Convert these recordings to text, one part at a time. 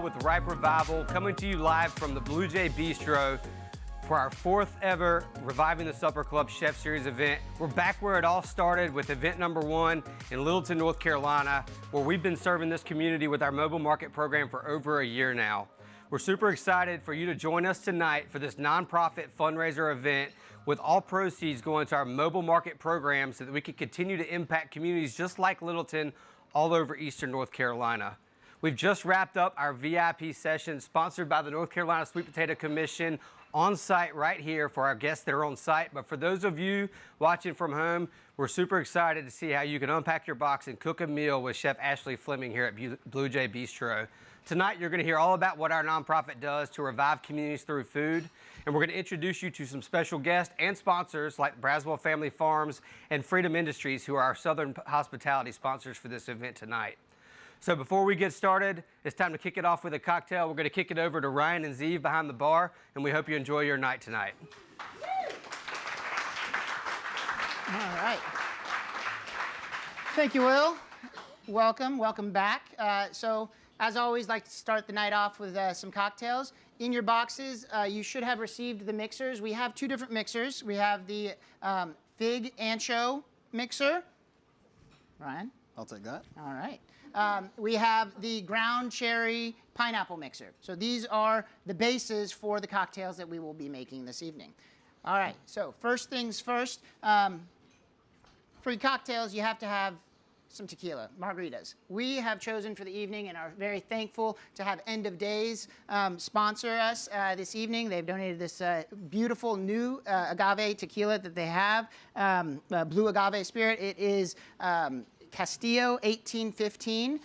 with Ripe Revival, coming to you live from the Blue Jay Bistro for our 4th ever Reviving the Supper Club Chef Series event. We're back where it all started with event number 1 in Littleton, North Carolina, where we've been serving this community with our mobile market program for over a year now. We're super excited for you to join us tonight for this nonprofit fundraiser event, with all proceeds going to our mobile market program so that we can continue to impact communities just like Littleton all over Eastern North Carolina. We've just wrapped up our VIP session sponsored by the North Carolina Sweet Potato Commission on site right here for our guests that are on site. But for those of you watching from home, we're super excited to see how you can unpack your box and cook a meal with Chef Ashley Fleming here at Blue Jay Bistro. Tonight, you're going to hear all about what our nonprofit does to revive communities through food. And we're going to introduce you to some special guests and sponsors like Braswell Family Farms and Freedom Industries, who are our Southern hospitality sponsors for this event tonight. So before we get started, it's time to kick it off with a cocktail. We're going to kick it over to Ryan and Zeev behind the bar, and we hope you enjoy your night tonight. All right. Thank you, Will. Welcome back. So, as always, like to start the night off with some cocktails. In your boxes, you should have received the mixers. We have 2 different mixers. We have the fig ancho mixer. Ryan? I'll take that. All right. We have the ground cherry pineapple mixer. So these are the bases for the cocktails that we will be making this evening. All right, so first things first, for your cocktails, you have to have some tequila, margaritas. We have chosen for the evening and are very thankful to have End of Days sponsor us this evening. They've donated this beautiful new agave tequila that they have, Blue Agave Spirit. It is Castillo 1815.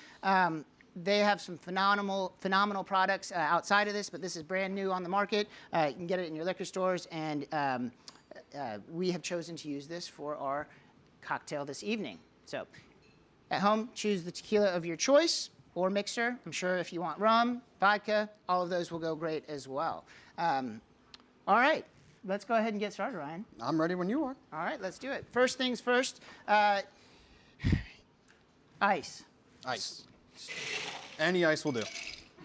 They have some phenomenal products outside of this, but this is brand new on the market. You can get it in your liquor stores, and we have chosen to use this for our cocktail this evening. So at home, choose the tequila of your choice or mixer. I'm sure if you want rum, vodka, all of those will go great as well. All right, let's go ahead and get started, Ryan. I'm ready when you are. All right, let's do it. First things first, ice. Ice. Any ice will do.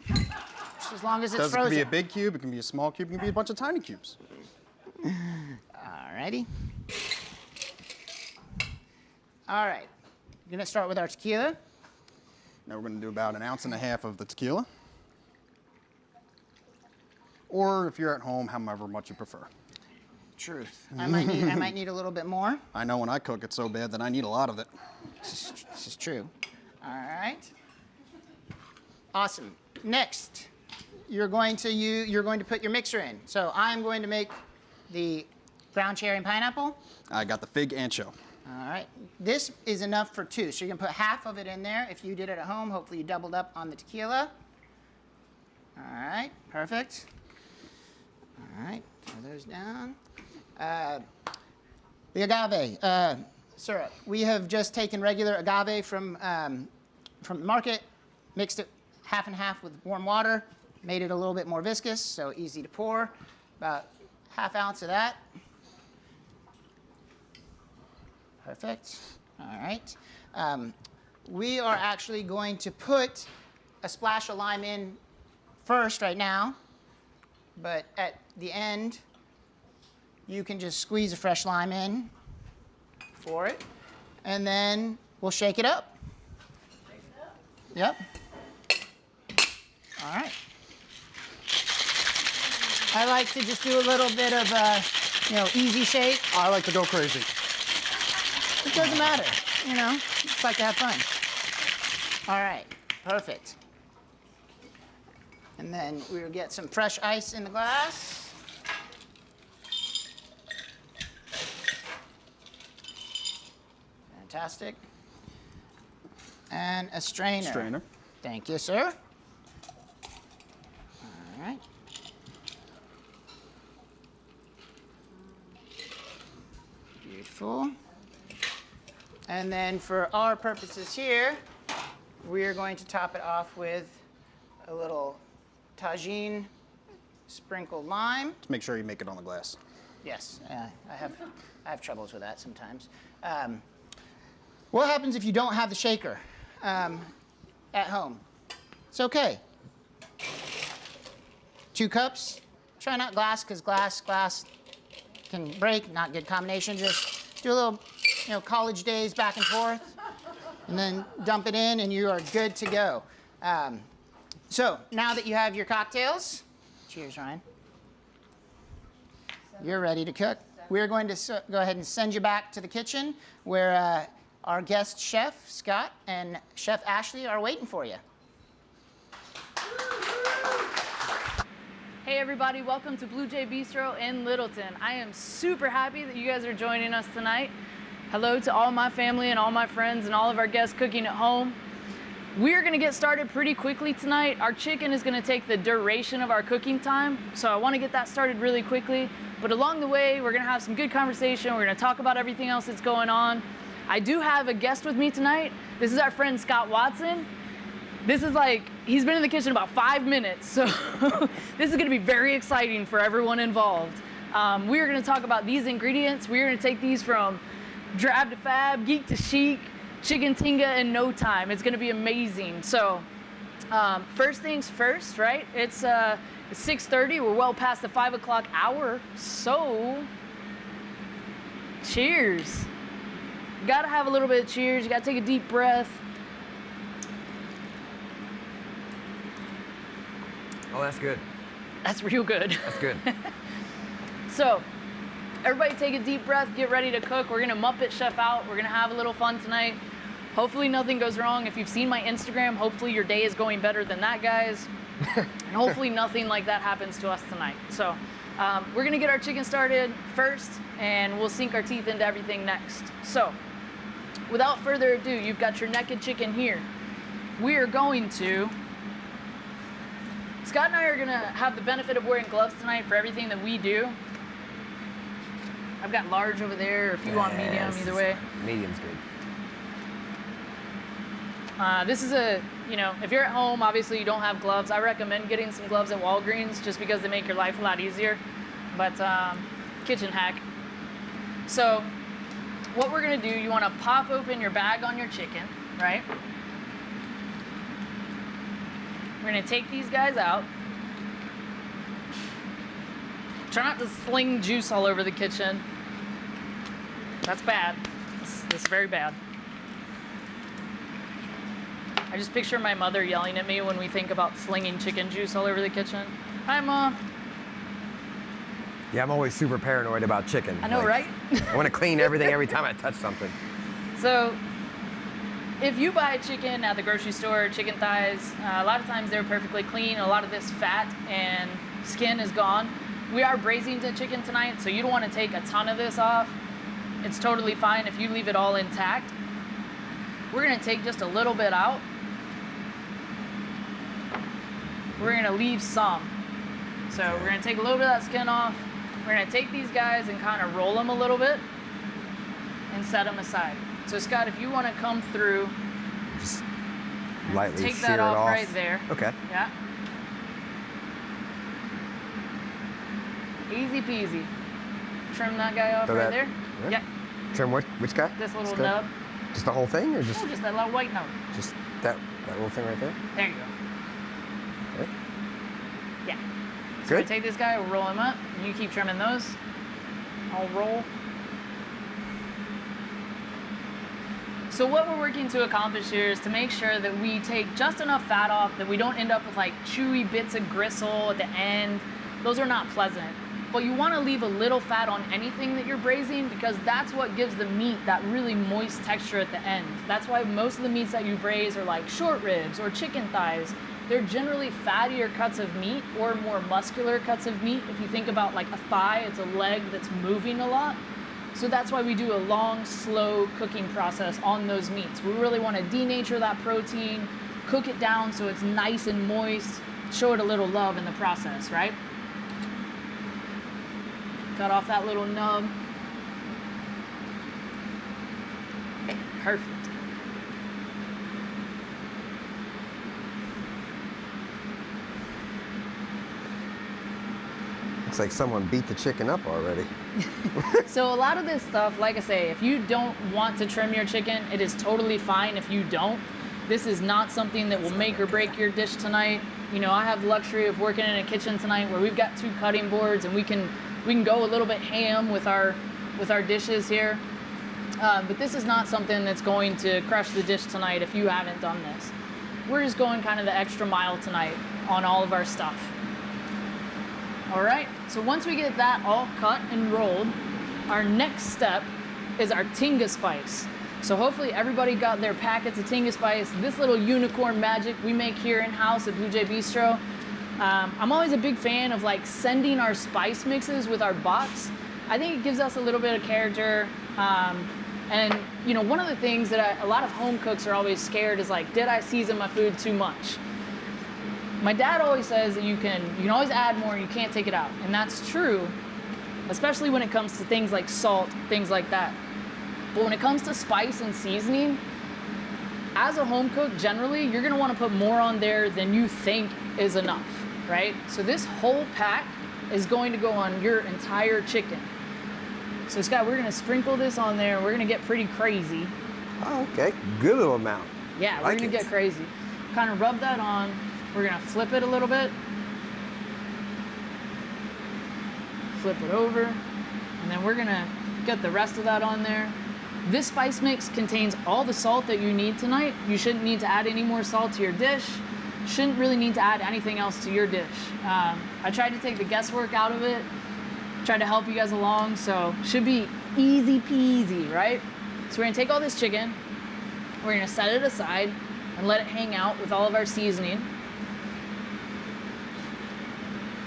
Just as long as it's It frozen. can be a big cube, it can be a small cube, it can be a bunch of tiny cubes. All righty. All right. We're gonna start with our tequila. Now we're going to do about 1.5 ounces of the tequila. Or if you're at home, however much you prefer. Truth. I might need a little bit more. I know when I cook it so bad that I need a lot of it. This is true. All right. Awesome. Next, you're going to put your mixer in. So I'm going to make the ground cherry and pineapple. I got the fig ancho. All right. This is enough for 2. So you can put half of it in there. If you did it at home, hopefully you doubled up on the tequila. All right. Perfect. All right. Throw those down. The agave syrup. We have just taken regular agave from the market, mixed it half and half with warm water, made it a little bit more viscous, so easy to pour. About 1/2 ounce of that. Perfect. All right. We are actually going to put a splash of lime in first right now, but at the end, you can just squeeze a fresh lime in for it, and then we'll shake it up. Shake it up? Yep. All right. I like to just do a little bit of easy shake. I like to go crazy. It doesn't matter, just like to have fun. All right, perfect. And then we'll get some fresh ice in the glass. Fantastic. And a strainer. Strainer. Thank you, sir. All right. Beautiful. And then for our purposes here, we're going to top it off with a little tagine sprinkled lime. Just make sure you make it on the glass. Yes, I have troubles with that sometimes. What happens if you don't have the shaker at home? It's okay. 2 cups. Try not glass, because glass can break, not good combination. Just do a little, college days back and forth, and then dump it in, and you are good to go. So now that you have your cocktails, cheers, Ryan. You're ready to cook. We're going to go ahead and send you back to the kitchen where our guest chef, Scott, and Chef Ashley are waiting for you. Hey everybody, welcome to Blue Jay Bistro in Littleton. I am super happy that you guys are joining us tonight. Hello to all my family and all my friends and all of our guests cooking at home. We're gonna get started pretty quickly tonight. Our chicken is gonna take the duration of our cooking time, so I wanna get that started really quickly. But along the way, we're gonna have some good conversation. We're gonna talk about everything else that's going on. I do have a guest with me tonight. This is our friend Scott Watson. This is he's been in the kitchen about 5 minutes, so this is gonna be very exciting for everyone involved. We're gonna talk about these ingredients. We're gonna take these from drab to fab, geek to chic, chicken tinga in no time. It's gonna be amazing. So, first things first, right? It's 6:30, we're well past the 5 o'clock hour, so cheers. You gotta have a little bit of cheers, you gotta take a deep breath. Oh, that's good. That's real good. That's good. So, everybody take a deep breath, get ready to cook. We're gonna Muppet Chef out. We're gonna have a little fun tonight. Hopefully nothing goes wrong. If you've seen my Instagram, hopefully your day is going better than that, guys. And hopefully nothing like that happens to us tonight. So, we're gonna get our chicken started first, and we'll sink our teeth into everything next. So, without further ado, you've got your naked chicken here. We are going to Scott and I are gonna have the benefit of wearing gloves tonight for everything that we do. I've got large over there, if you want medium, either way. Medium's good. This is if you're at home, obviously you don't have gloves. I recommend getting some gloves at Walgreens just because they make your life a lot easier. But kitchen hack. So what we're gonna do, you wanna pop open your bag on your chicken, right? We're gonna take these guys out. Try not to sling juice all over the kitchen. That's bad. That's very bad. I just picture my mother yelling at me when we think about slinging chicken juice all over the kitchen. Hi, Mom. Yeah, I'm always super paranoid about chicken. I know, right? I want to clean everything every time I touch something. So, if you buy chicken at the grocery store, chicken thighs, a lot of times they're perfectly clean. A lot of this fat and skin is gone. We are braising the chicken tonight, so you don't want to take a ton of this off. It's totally fine if you leave it all intact. We're gonna take just a little bit out. We're gonna leave some. So we're gonna take a little bit of that skin off. We're gonna take these guys and kind of roll them a little bit and set them aside. So Scott, if you want to come through, Just lightly take shear that it off off right there. Okay. Yeah. Easy peasy. Trim that guy off So right that- there. yeah. Yeah. Trim which guy? This little This guy? nub. Just the whole thing, or just Oh, just that little white nub. just that little thing right there? There you go. Okay. Yeah. So I Good. take this guy, we'll roll him up, and you keep trimming those. I'll roll. So what we're working to accomplish here is to make sure that we take just enough fat off that we don't end up with like chewy bits of gristle at the end. Those are not pleasant. But you want to leave a little fat on anything that you're braising because that's what gives the meat that really moist texture at the end. That's why most of the meats that you braise are like short ribs or chicken thighs. They're generally fattier cuts of meat or more muscular cuts of meat. If you think about like a thigh, it's a leg that's moving a lot. So that's why we do a long, slow cooking process on those meats. We really want to denature that protein, cook it down so it's nice and moist, show it a little love in the process, right? Cut off that little nub. Perfect. Looks like someone beat the chicken up already. So a lot of this stuff, like I say, if you don't want to trim your chicken, it is totally fine if you don't. This is not something that will make or break your dish tonight. You know, I have the luxury of working in a kitchen tonight where we've got 2 cutting boards and we can go a little bit ham with our dishes here. But this is not something that's going to crush the dish tonight if you haven't done this. We're just going kind of the extra mile tonight on all of our stuff. All right, so once we get that all cut and rolled, our next step is our Tinga Spice. So hopefully everybody got their packets of Tinga Spice, this little unicorn magic we make here in-house at Blue Jay Bistro. I'm always a big fan of like sending our spice mixes with our box. I think it gives us a little bit of character. And you know, one of the things that a lot of home cooks are always scared is like, did I season my food too much? My dad always says that you can always add more, you can't take it out. And that's true, especially when it comes to things like salt, things like that. But when it comes to spice and seasoning, as a home cook, generally, you're gonna wanna put more on there than you think is enough, right? So this whole pack is going to go on your entire chicken. So Scott, we're gonna sprinkle this on there. We're gonna get pretty crazy. Oh, okay. Good little amount. Yeah, we're gonna get crazy. Kind of rub that on. We're gonna flip it a little bit. Flip it over. And then we're gonna get the rest of that on there. This spice mix contains all the salt that you need tonight. You shouldn't need to add any more salt to your dish. Shouldn't really need to add anything else to your dish. I tried to take the guesswork out of it. Tried to help you guys along, so should be easy peasy, right? So we're gonna take all this chicken, we're gonna set it aside and let it hang out with all of our seasoning.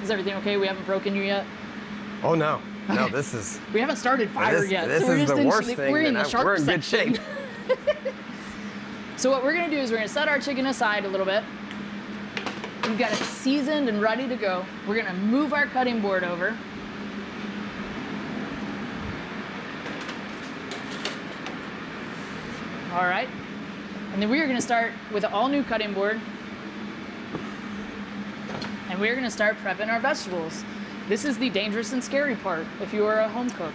Is everything okay? We haven't broken you yet? Oh no, no, Okay. this is. We haven't started fire yet. This so we're is just the in, worst thing. We're in the sharp we're in good section. shape. So what we're gonna do is we're gonna set our chicken aside a little bit. We've got it seasoned and ready to go. We're gonna move our cutting board over. All right, and then we are gonna start with an all new cutting board. And we're gonna start prepping our vegetables. This is the dangerous and scary part if you are a home cook.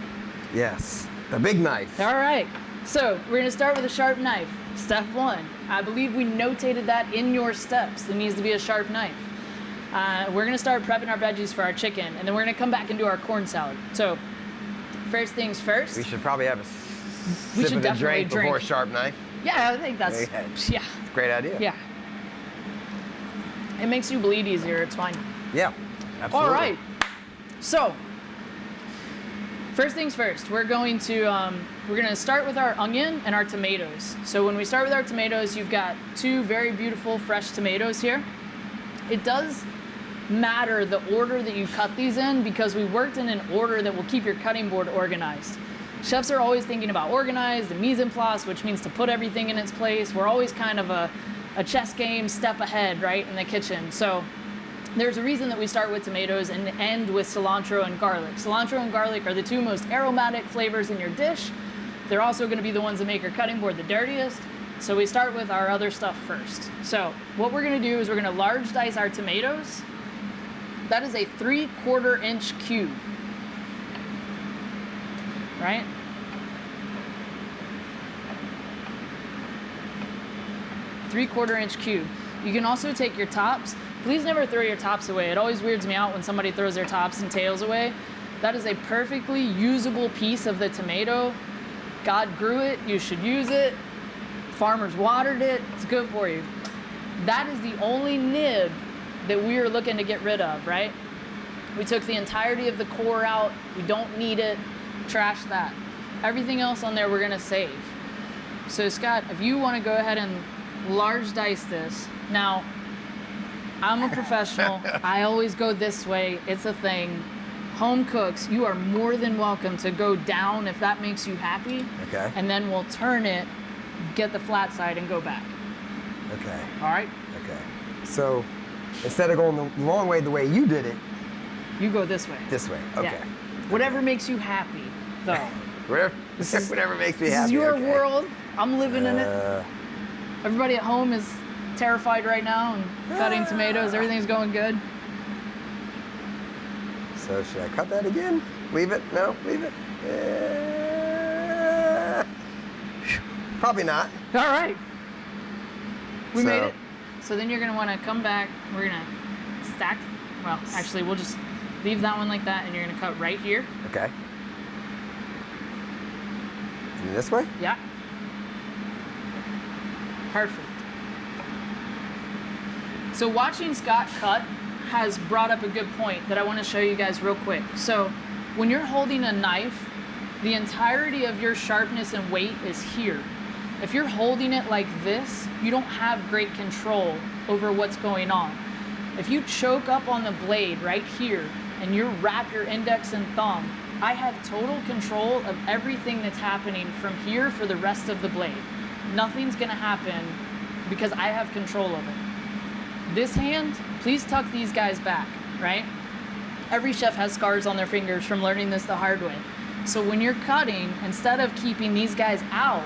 Yes, the big knife. All right, so we're gonna start with a sharp knife. Step 1, I believe we notated that in your steps. There needs to be a sharp knife. We're gonna start prepping our veggies for our chicken, and then we're gonna come back and do our corn salad. So, first things first. We should probably have a We sip should of the definitely drink before a drink. sharp knife. Yeah, I think that's, Okay. yeah, Great idea. yeah. It makes you bleed easier, it's fine. Yeah, absolutely. All right, so, first things first, we're gonna start with our onion and our tomatoes. So when we start with our tomatoes, you've got 2 very beautiful fresh tomatoes here. It does matter the order that you cut these in because we worked in an order that will keep your cutting board organized. Chefs are always thinking about organized and mise en place, which means to put everything in its place. We're always kind of a chess game step ahead, right, in the kitchen. So there's a reason that we start with tomatoes and end with cilantro and garlic. Cilantro and garlic are the 2 most aromatic flavors in your dish. They're also gonna be the ones that make your cutting board the dirtiest. So we start with our other stuff first. So what we're gonna do is we're gonna large dice our tomatoes. That is a 3/4 inch cube, right? Three-quarter inch cube. You can also take your tops. Please never throw your tops away. It always weirds me out when somebody throws their tops and tails away. That is a perfectly usable piece of the tomato. God grew it, you should use it. Farmers watered it, it's good for you. That is the only nib that we are looking to get rid of, right? We took the entirety of the core out, we don't need it, trash that. Everything else on there we're gonna save. So Scott, if you wanna go ahead and large dice this. Now, I'm a professional. I always go this way. It's a thing. Home cooks, you are more than welcome to go down if that makes you happy. Okay. And then we'll turn it, get the flat side, and go back. Okay. All right? Okay. So instead of going the long way the way you did it, You go this way. this way. Okay. Yeah. Whatever makes you happy, though. Whatever, is- whatever makes me This happy. is your okay. world. I'm living in it. Everybody at home is terrified right now and cutting tomatoes. Everything's going good. So should I cut that again? Leave it? No, leave it. Probably not. All right. We So- made it. So then you're gonna wanna come back. We're gonna stack. Well, actually, we'll just leave that one like that, and you're gonna cut right here. Okay. And this way? Yeah. Perfect. So watching Scott cut has brought up a good point that I want to show you guys real quick. So when you're holding a knife, the entirety of your sharpness and weight is here. If you're holding it like this, you don't have great control over what's going on. If you choke up on the blade right here and you wrap your index and thumb, I have total control of everything that's happening from here for the rest of the blade. Nothing's gonna happen because I have control of it. This hand, please tuck these guys back, right? Every chef has scars on their fingers from learning this the hard way. So when you're cutting, instead of keeping these guys out,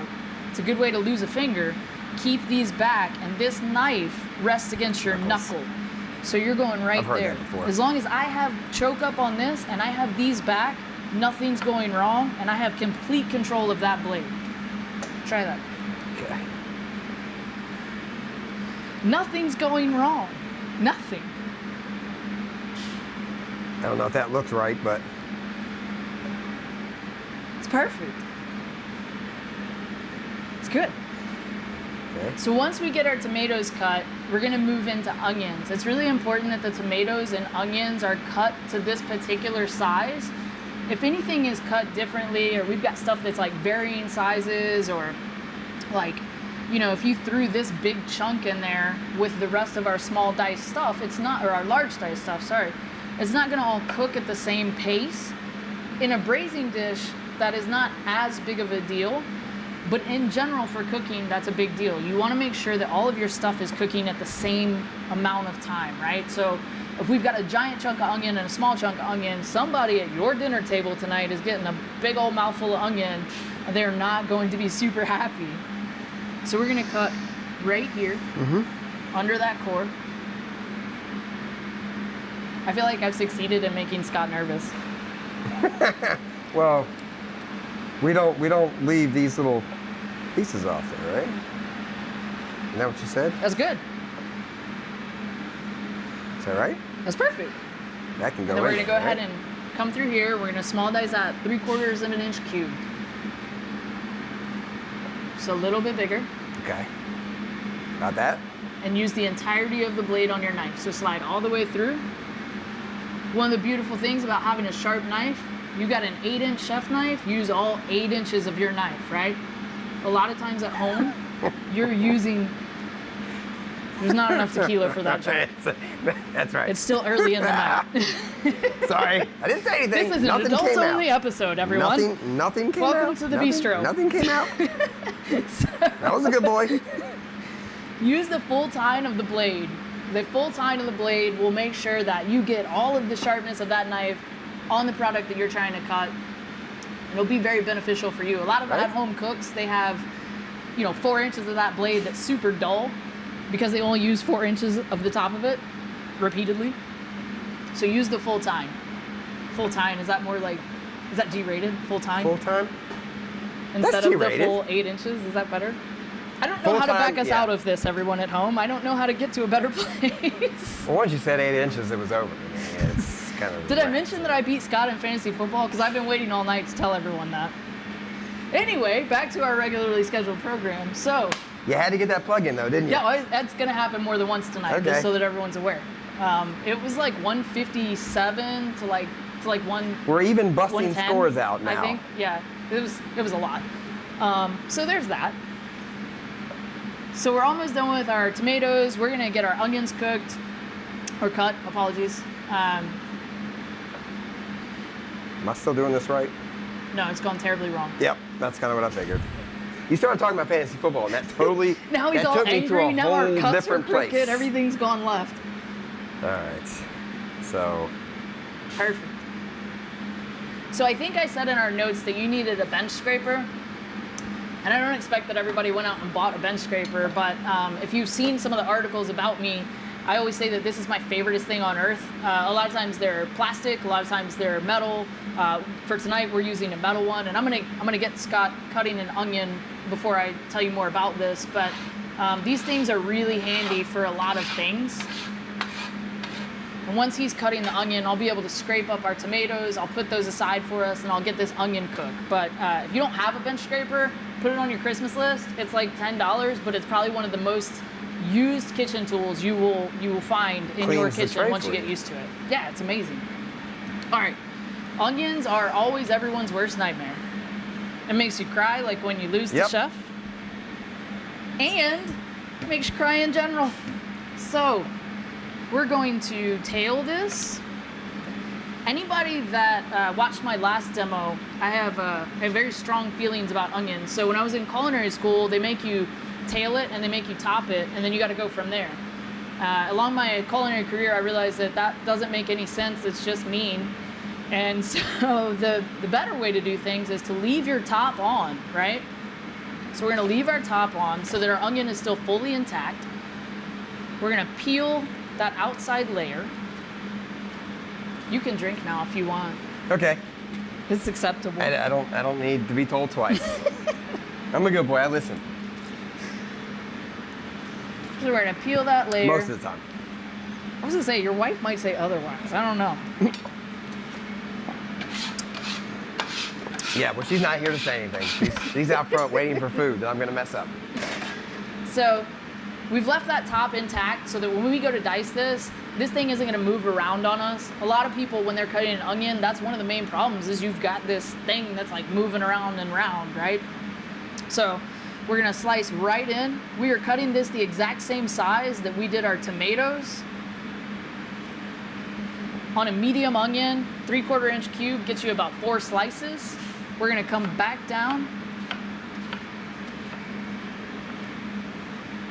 it's a good way to lose a finger, keep these back, and this knife rests against your knuckle. So you're going right I've heard there. that before. As long as I have choke up on this and I have these back, nothing's going wrong, and I have complete control of that blade. Try that. Okay. Nothing's going wrong. Nothing. I don't know if that looks right, but It's perfect. It's good. okay. So once we get our tomatoes cut, we're gonna move into onions. It's really important that the tomatoes and onions are cut to this particular size. If anything is cut differently, or we've got stuff that's like varying sizes, or like, you know, if you threw this big chunk in there with the rest of our small dice stuff, it's not, or our large dice stuff, sorry, it's not gonna all cook at the same pace. In a braising dish, that is not as big of a deal, but in general for cooking, that's a big deal. You wanna make sure that all of your stuff is cooking at the same amount of time, right? So if we've got a giant chunk of onion and a small chunk of onion, somebody at your dinner table tonight is getting a big old mouthful of onion, and they're not going to be super happy. So we're gonna cut right here, under that core. I feel like I've succeeded in making Scott nervous. Well, we don't leave these little pieces off there, right? Isn't that what you said? That's good. Is that right? That's perfect. That can go And then we're in gonna go there, ahead right? and come through here. We're gonna small dice that 3/4 of an inch cube. So a little bit bigger. Okay. Got that? And use the entirety of the blade on your knife. So slide all the way through. One of the beautiful things about having a sharp knife, you got an 8-inch chef knife, use all 8 inches of your knife, right? A lot of times at home, you're using, there's not enough tequila for that joke. That's right. It's still early in the night. Sorry. I didn't say anything. This is an Nothing adults came only out. episode, everyone. Nothing came out. Welcome to the Nothing- bistro. Nothing came out. That was a good boy. Use the full tine of the blade. The full tine of the blade will make sure that you get all of the sharpness of that knife on the product that you're trying to cut. It'll be very beneficial for you. A lot of Right. at-home cooks, they have, 4 inches of that blade that's super dull because they only use 4 inches of the top of it repeatedly. So use the full tine. Full tine, is that G-rated? Full tine? Full time. Instead of the G-rated. full 8 inches, is that better? I don't know Full how to back time, us yeah. out of this, everyone at home. I don't know how to get to a better place. Well, once you said 8 inches, it was over. I mean, it's kind of. Did I mention that I beat Scott in fantasy football? Because I've been waiting all night to tell everyone that. Anyway, back to our regularly scheduled program. So, You had to get that plug in, though, didn't you? yeah, well, that's going to happen more than once tonight, Okay. just so that everyone's aware. It was like 157 to like one. We're even busting 110, scores out now. I think. Yeah, it was a lot. So there's that. So we're almost done with our tomatoes. We're gonna get our onions cooked, or cut. Apologies. Am I still doing this right? No, it's gone terribly wrong. Yep, that's kind of what I figured. You started talking about fantasy football, and that totally Now he's that all took me to angry. a Now our whole cuts are different crooked. place. Everything's gone left. All right. So, Perfect. So I think I said in our notes that you needed a bench scraper. And I don't expect that everybody went out and bought a bench scraper, but if you've seen some of the articles about me, I always say that this is my favoriteest thing on earth. A lot of times they're plastic, a lot of times they're metal. For tonight, we're using a metal one, and I'm gonna get Scott cutting an onion before I tell you more about this. But these things are really handy for a lot of things. And once he's cutting the onion, I'll be able to scrape up our tomatoes. I'll put those aside for us, and I'll get this onion cooked. But if you don't have a bench scraper, put it on your Christmas list. It's like $10, but it's probably one of the most used kitchen tools you will find in your Cleans the kitchen tray once you for get you. used to it. Yeah, it's amazing. All right, onions are always everyone's worst nightmare. It makes you cry, like when you lose the Yep. chef, and it makes you cry in general. So we're going to tail this. Anybody that watched my last demo, I have very strong feelings about onions. So when I was in culinary school, they make you tail it and they make you top it, and then you got to go from there. Along my culinary career, I realized that doesn't make any sense. It's just mean. And so the better way to do things is to leave your top on, right? So we're gonna leave our top on so that our onion is still fully intact. We're gonna peel that outside layer. You can drink now if you want. Okay. It's acceptable. I don't need to be told twice. I'm a good boy. I listen So we're gonna peel that layer. most of the time. I was gonna say, your wife might say otherwise. I don't know. Yeah, well, she's not here to say anything. She's out front waiting for food that I'm gonna mess up. So we've left that top intact so that when we go to dice this thing isn't gonna move around on us. A lot of people, when they're cutting an onion, that's one of the main problems is you've got this thing that's like moving around and round, right? So we're gonna slice right in. We are cutting this the exact same size that we did our tomatoes. On a medium onion, 3/4 inch cube gets you about 4 slices. We're gonna come back down.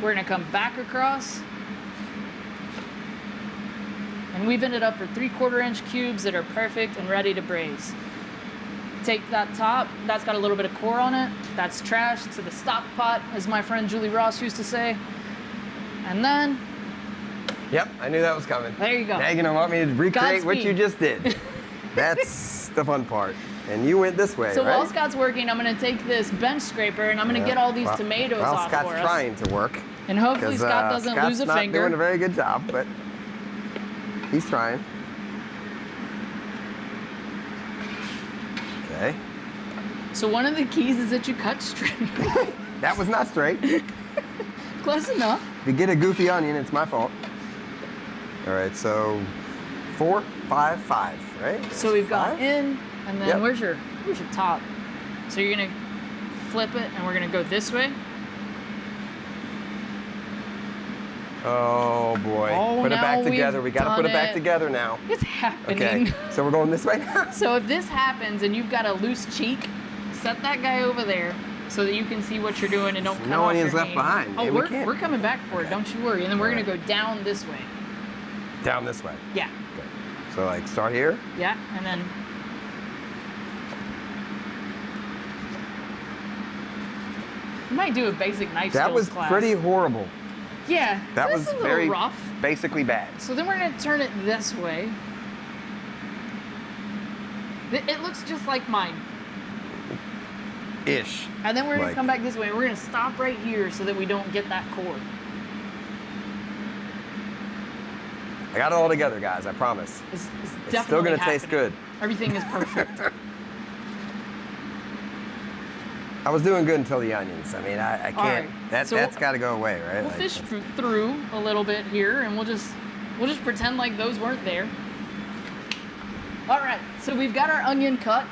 We're gonna come back across. And we've ended up with 3/4 inch cubes that are perfect and ready to braise. Take that top, that's got a little bit of core on it. That's trash to the stock pot, as my friend Julie Ross used to say. And then, Yep, I knew that was coming. there you go. Now you're gonna want me to recreate what Godspeed. you just did. That's the fun part. And you went this way, So right? while Scott's working, I'm gonna take this bench scraper and I'm gonna get all these tomatoes while off Scott's for us. trying to work. And hopefully 'Cause, Scott doesn't Scott's lose a not finger. doing a very good job, but he's trying. Okay. So one of the keys is that you cut straight. That was not straight. If Close enough. you get a goofy onion, it's my fault. All right, so 4, 5, 5, right? So we've got 5? in, and then Yep. where's your top? So you're gonna flip it, and we're gonna go this way. Oh boy. Oh, put it now back we've together. We gotta put it done back it. together now. It's happening. Okay, so we're going this way now? So if this happens and you've got a loose cheek, set that guy over there so that you can see what you're doing and don't cut No off onions your left hand. behind. Oh, Yeah, we we're can't- coming back for it. Don't you worry. And then we're All gonna go down this way. Down this way. Yeah. Okay. So like start here. Yeah. And then. We might do a basic knife That skills was class. pretty horrible. Yeah. That this was is a little very rough. basically bad. So then we're gonna turn it this way. It looks just like mine. Ish. And then we're gonna Like- come back this way. We're gonna stop right here so that we don't get that cord. I got it all together, guys. I promise. It's It's definitely still gonna taste happening. good. Everything is perfect. I was doing good until the onions. I mean, I can't. right. That's So got to go away, right? We'll Like, fish through a little bit here, and we'll just pretend like those weren't there. All right, so we've got our onion cut.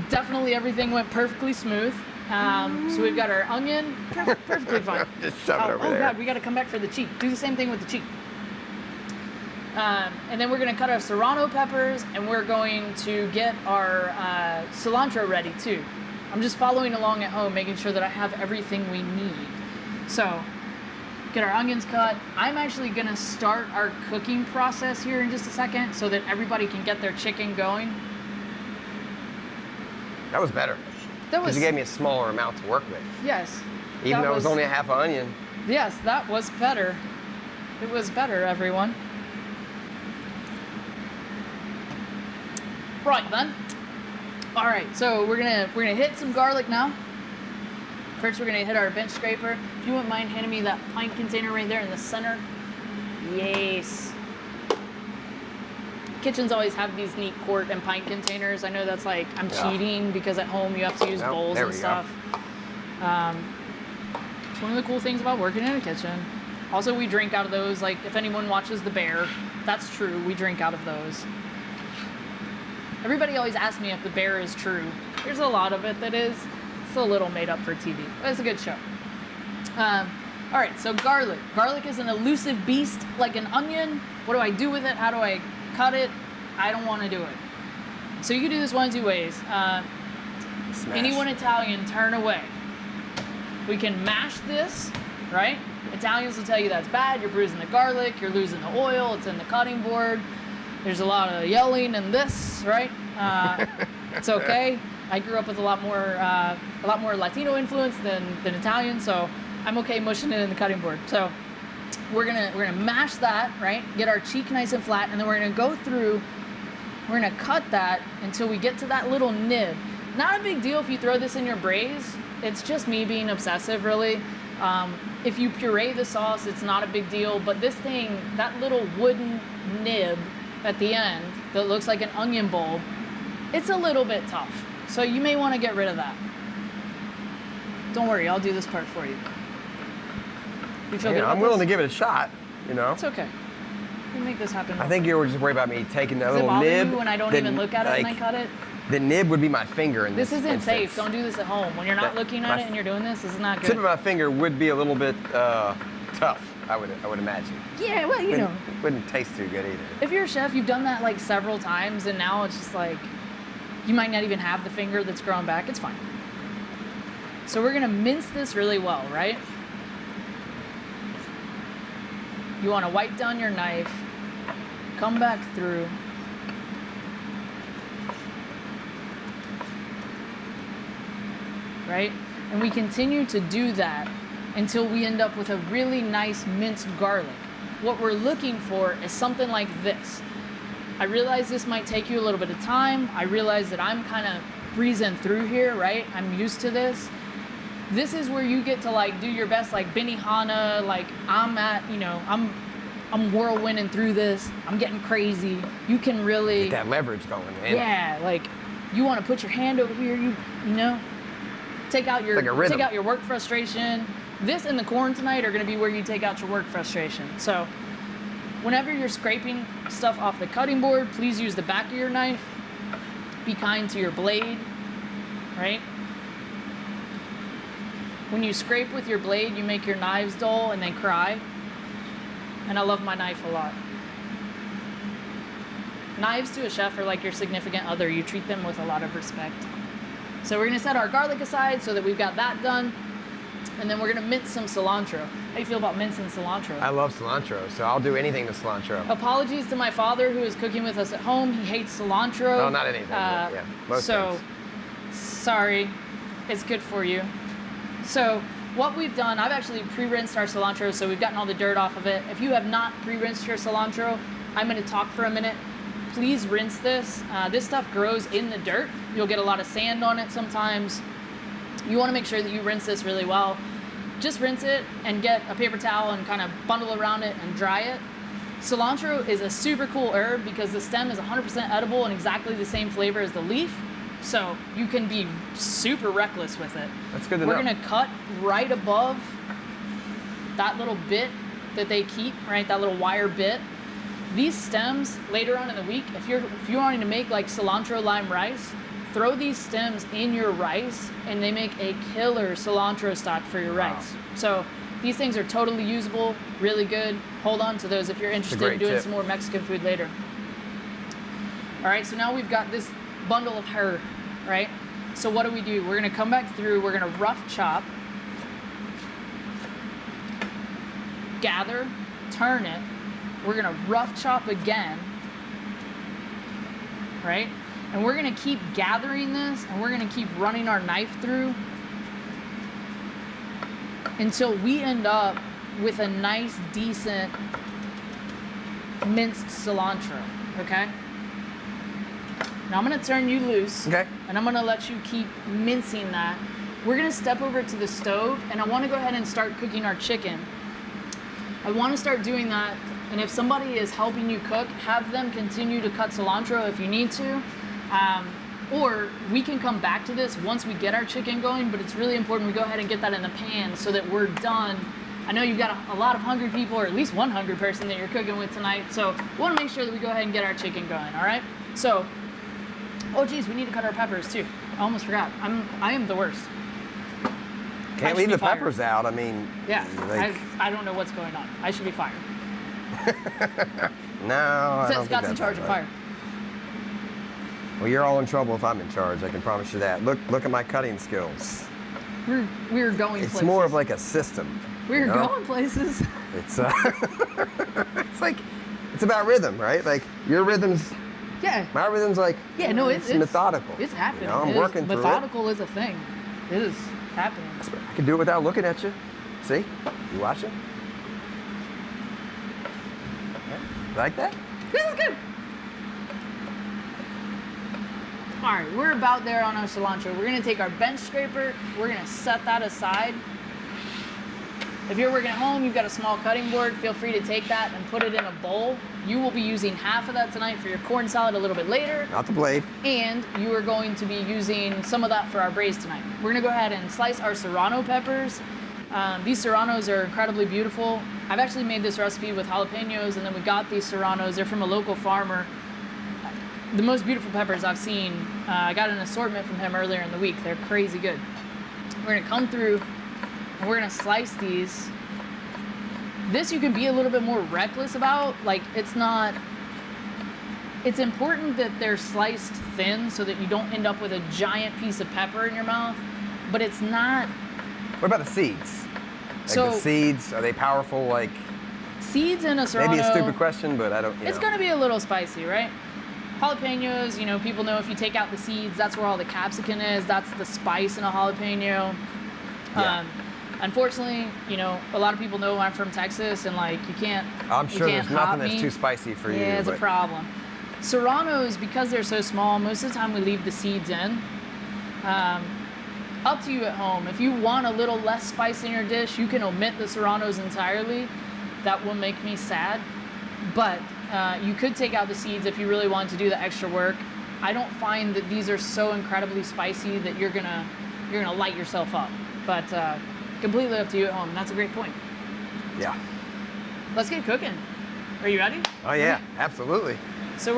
Definitely everything went perfectly smooth. So we've got our onion perfectly fine. Just shove it over oh there. God, we got to come back for the cheek. Do the same thing with the cheek. And then we're gonna cut our serrano peppers, and we're going to get our cilantro ready too. I'm just following along at home, making sure that I have everything we need. So, get our onions cut. I'm actually gonna start our cooking process here in just a second so that everybody can get their chicken going. That was better. That Because was, you gave me a smaller amount to work with. yes. Even that though it was only a half an onion. Yes, that was better. It was better, everyone. Right then. All right, so we're gonna hit some garlic now. First, we're gonna hit our bench scraper. If you wouldn't mind handing me that pint container right there in the center. Yes. kitchens always have these neat quart and pint containers. I know that's like, I'm Yeah. cheating because at home you have to use Nope, bowls there and we go. stuff. It's one of the cool things about working in a kitchen. Also, we drink out of those. Like, if anyone watches The Bear, that's true. We drink out of those. Everybody always asks me if The Bear is true. There's a lot of it that is. It's a little made up for TV. But it's a good show. All right, so garlic. Garlic is an elusive beast like an onion. What do I do with it? How do I cut it? I don't want to do it. So you can do this one of two ways. Smash. Anyone Italian, turn away. We can mash this, right? Italians will tell you that's bad. You're bruising the garlic. You're losing the oil. It's in the cutting board. There's a lot of yelling in this, right? It's okay. I grew up with a lot more Latino influence than Italian, so I'm okay mushing it in the cutting board. So we're gonna mash that, right? Get our cheek nice and flat, and then we're gonna go through. We're gonna cut that until we get to that little nib. Not a big deal if you throw this in your braise. It's just me being obsessive, really. If you puree the sauce, it's not a big deal. But this thing, that little wooden nib at the end that looks like an onion bulb, it's a little bit tough. So you may want to get rid of that. Don't worry, I'll do this part for you. You feel good about I'm willing this? to give it a shot, you know? It's okay. We make this happen. I think you were just worried about me taking that Does it little bother nib. you when I don't the- even look at it and I like, cut it? The nib would be my finger in this This isn't instance. safe. Don't do this at home. When you're not Yeah, looking my at it and you're doing this is not Tip of good. my finger would be a little bit tough, I would imagine. Yeah, well, you know. Wouldn't taste too good either. If you're a chef, you've done that like several times, and now it's just like, you might not even have the finger that's growing back. It's fine. So we're gonna mince this really well, right? You wanna wipe down your knife, come back through. Right? And we continue to do that until we end up with a really nice minced garlic. What we're looking for is something like this. I realize this might take you a little bit of time. I realize that I'm kind of breezing through here, right? I'm used to this. This is where you get to like do your best, like Benihana, like I'm whirlwinding through this. I'm getting crazy. You can really, Get that leverage going, man. yeah, like you want to put your hand over here, you know, take out your It's like a rhythm. work frustration. This and the corn tonight are going to be where you take out your work frustration. So whenever you're scraping stuff off the cutting board, please use the back of your knife. Be kind to your blade, right? When you scrape with your blade, you make your knives dull and they cry. And I love my knife a lot. Knives to a chef are like your significant other. You treat them with a lot of respect. So we're gonna set our garlic aside so that we've got that done. And then we're gonna mince some cilantro. How do you feel about mincing cilantro? I love cilantro, so I'll do anything to cilantro. Apologies to my father who is cooking with us at home. He hates cilantro. No, not anything, but yeah, most so, things. sorry, it's good for you. So what we've done, I've actually pre-rinsed our cilantro, so we've gotten all the dirt off of it. If you have not pre-rinsed your cilantro, I'm gonna talk for a minute. Please rinse this. This stuff grows in the dirt. You'll get a lot of sand on it sometimes. You wanna make sure that you rinse this really well. Just rinse it and get a paper towel and kind of bundle around it and dry it. Cilantro is a super cool herb because the stem is 100% edible and exactly the same flavor as the leaf. So you can be super reckless with it. That's good to We're know. gonna cut right above that little bit that they keep, right? That little wire bit. These stems later on in the week, if you're wanting to make like cilantro lime rice, throw these stems in your rice and they make a killer cilantro stock for your rice. So these things are totally usable, really good. Hold on to those if you're interested in great doing tip. some more Mexican food later. All right, so now we've got this bundle of her, right? So what do? We're gonna come back through, we're gonna rough chop, gather, turn it, we're gonna rough chop again, right? And we're gonna keep gathering this and we're gonna keep running our knife through until we end up with a nice, decent minced cilantro, okay? Now I'm gonna turn you loose. Okay. And I'm gonna let you keep mincing that. We're gonna step over to the stove and I wanna go ahead and start cooking our chicken. I wanna start doing that And if somebody is helping you cook, have them continue to cut cilantro if you need to. Or we can come back to this once we get our chicken going, but it's really important we go ahead and get that in the pan so that we're done. I know you've got a lot of hungry people, or at least one hungry person that you're cooking with tonight, so we want to make sure that we go ahead and get our chicken going, all right? So, oh geez, we need to cut our peppers too. I almost forgot. I am the worst. Can't leave the peppers out. I mean, yeah, like, I don't know what's going on. I should be fired. no, I don't think Scott's in that's charge of right. fire. Well, you're all in trouble if I'm in charge. I can promise you that. Look at my cutting skills. We're going It's places. more of like a system. We're you know? going places. It's it's like it's about rhythm, right? Like your rhythm's, Yeah. my rhythm's like Yeah, no, it's methodical. It's happening. You know, I'm It is- working through Methodical is a thing. It is happening. it. I can do it without looking at you. See? You watching? Like that? This is good. All right, we're about there on our cilantro. We're gonna take our bench scraper. We're gonna set that aside. If you're working at home, you've got a small cutting board, feel free to take that and put it in a bowl. You will be using half of that tonight for your corn salad a little bit later. Not the blade. And you are going to be using some of that for our braise tonight. We're gonna go ahead and slice our serrano peppers. These serranos are incredibly beautiful. I've actually made this recipe with jalapenos, and then we got these serranos. They're from a local farmer. The most beautiful peppers I've seen. I got an assortment from him earlier in the week. They're crazy good. We're gonna come through and we're gonna slice these. This you can be a little bit more reckless about. Like, it's important that they're sliced thin so that you don't end up with a giant piece of pepper in your mouth, but it's not. What about the seeds? Like So- the seeds, are they powerful? Like, Seeds in a serrano. maybe a stupid question, but I don't. It's gonna be a little spicy, right? Jalapenos, people know if you take out the seeds, that's where all the capsicum is. That's the spice in a jalapeno. Yeah. Unfortunately, a lot of people know I'm from Texas, and like you can't. I'm you sure can't there's nothing hop that's me. too spicy for you. Yeah, it's a but problem. Serranos, because they're so small, most of the time we leave the seeds in. Up to you at home. If you want a little less spice in your dish, you can omit the serranos entirely. That will make me sad. But you could take out the seeds if you really want to do the extra work. I don't find that these are so incredibly spicy that you're gonna light yourself up. But completely up to you at home. That's a great point. yeah. Let's get cooking. Are you ready? Oh yeah, absolutely. So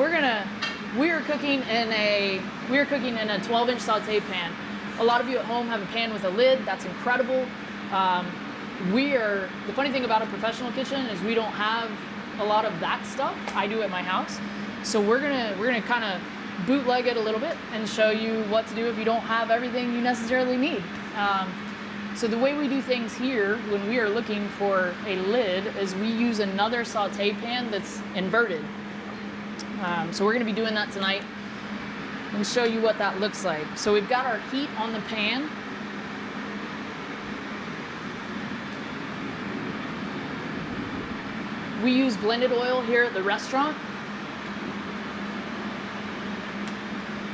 we are cooking in a 12-inch saute pan. A lot of you at home have a pan with a lid. That's incredible. The funny thing about a professional kitchen is we don't have a lot of that stuff. I do at my house. So we're gonna kind of bootleg it a little bit and show you what to do if you don't have everything you necessarily need. So the way we do things here when we are looking for a lid is we use another saute pan that's inverted. So we're gonna be doing that tonight and show you what that looks like. So we've got our heat on the pan. We use blended oil here at the restaurant.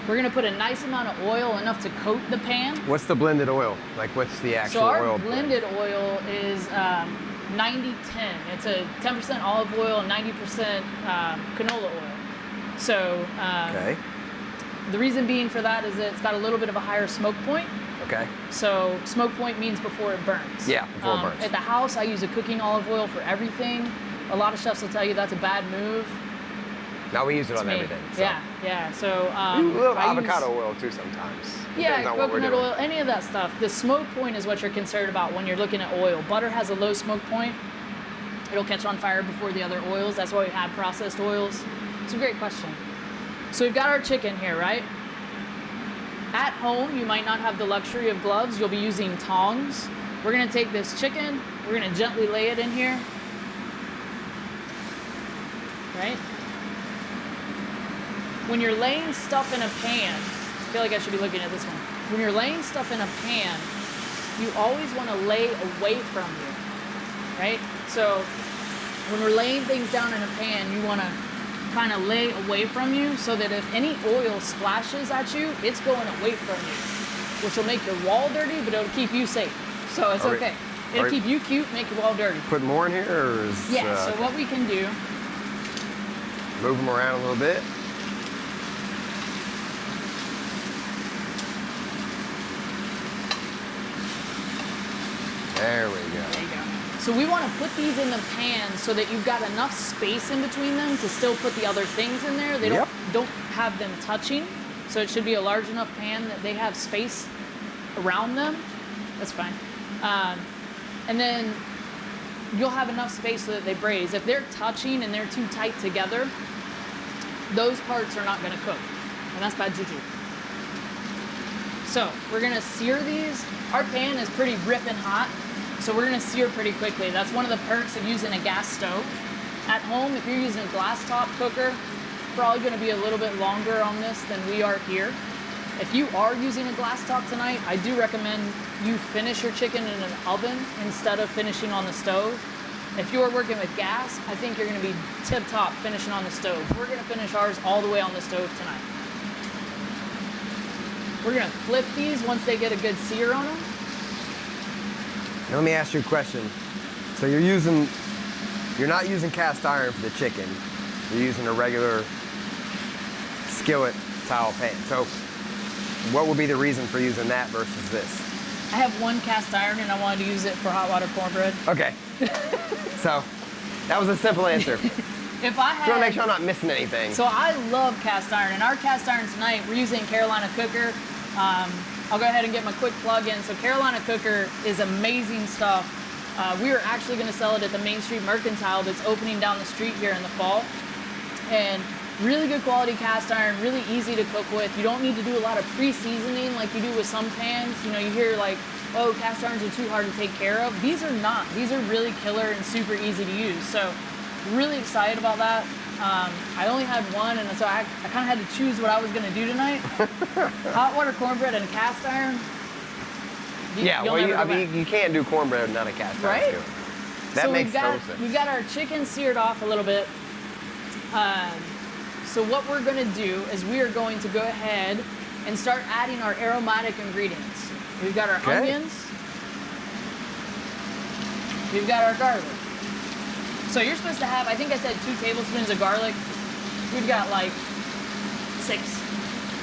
We're gonna put a nice amount of oil, enough to coat the pan. What's the blended oil? Like, what's the actual So our oil? blended oil is 90-10. It's a 10% olive oil and 90% canola oil. So Okay. the reason being for that is that it's got a little bit of a higher smoke point. Okay. So smoke point means before it burns. Yeah, before it burns. At the house, I use a cooking olive oil for everything. A lot of chefs will tell you that's a bad move. Now we use it To on me. everything. So. Yeah. So A little I use- avocado oil too sometimes. Yeah, Depends on what we're coconut doing. oil, any of that stuff. The smoke point is what you're concerned about when you're looking at oil. Butter has a low smoke point. It'll catch on fire before the other oils. That's why we have processed oils. It's a great question. So we've got our chicken here, right? At home, you might not have the luxury of gloves. You'll be using tongs. We're gonna take this chicken. We're gonna gently lay it in here. Right? When you're laying stuff in a pan, I feel like I should be looking at this one. When you're laying stuff in a pan, you always want to lay away from you, right? So when we're laying things down in a pan, you want to kind of lay away from you so that if any oil splashes at you, it's going away from you, which will make your wall dirty, but it'll keep you safe. So it's okay. It'll Right. keep you cute, make you all dirty. Put more in here, or is Yeah, so what we can do, move them around a little bit? There we go. there you go. So we want to put these in the pan so that you've got enough space in between them to still put the other things in there. They Yep. don't have them touching. So it should be a large enough pan that they have space around them. That's fine. And then you'll have enough space so that they braise. If they're touching and they're too tight together, those parts are not going to cook. And that's bad juju. So we're going to sear these. Our pan is pretty ripping hot, so we're going to sear pretty quickly. That's one of the perks of using a gas stove. At home, if you're using a glass top cooker, probably going to be a little bit longer on this than we are here. If you are using a glass top tonight, I do recommend you finish your chicken in an oven instead of finishing on the stove. If you're working with gas, I think you're going to be tip-top finishing on the stove. We're going to finish ours all the way on the stove tonight. We're going to flip these once they get a good sear on them. Now let me ask you a question. So you're not using cast iron for the chicken. You're using a regular skillet style pan. So what would be the reason for using that versus this? I have one cast iron and I wanted to use it for hot water cornbread. Okay. So that was a simple answer. If I Just want to had, make sure I'm not missing anything. so I love cast iron, and our cast iron tonight, we're using Carolina Cooker. I'll go ahead and get my quick plug in. So Carolina Cooker is amazing stuff. We are actually going to sell it at the Main Street Mercantile that's opening down the street here in the fall. And really good quality cast iron, really easy to cook with. You don't need to do a lot of pre-seasoning like you do with some pans. You know, you hear like, oh, cast irons are too hard to take care of. These are not. These are really killer and super easy to use. So really excited about that. I only had one, and so I kind of had to choose what I was going to do tonight. Hot water cornbread and cast iron. Yeah, you'll well, never I go back. mean, you can't do cornbread without a cast iron Right? skillet. That So makes total sense. we've got our chicken seared off a little bit. So what we're going to do is we are going to go ahead and start adding our aromatic ingredients. We've got our Okay. onions. We've got our garlic. So you're supposed to have, I think I said 2 tablespoons of garlic. We've got like 6.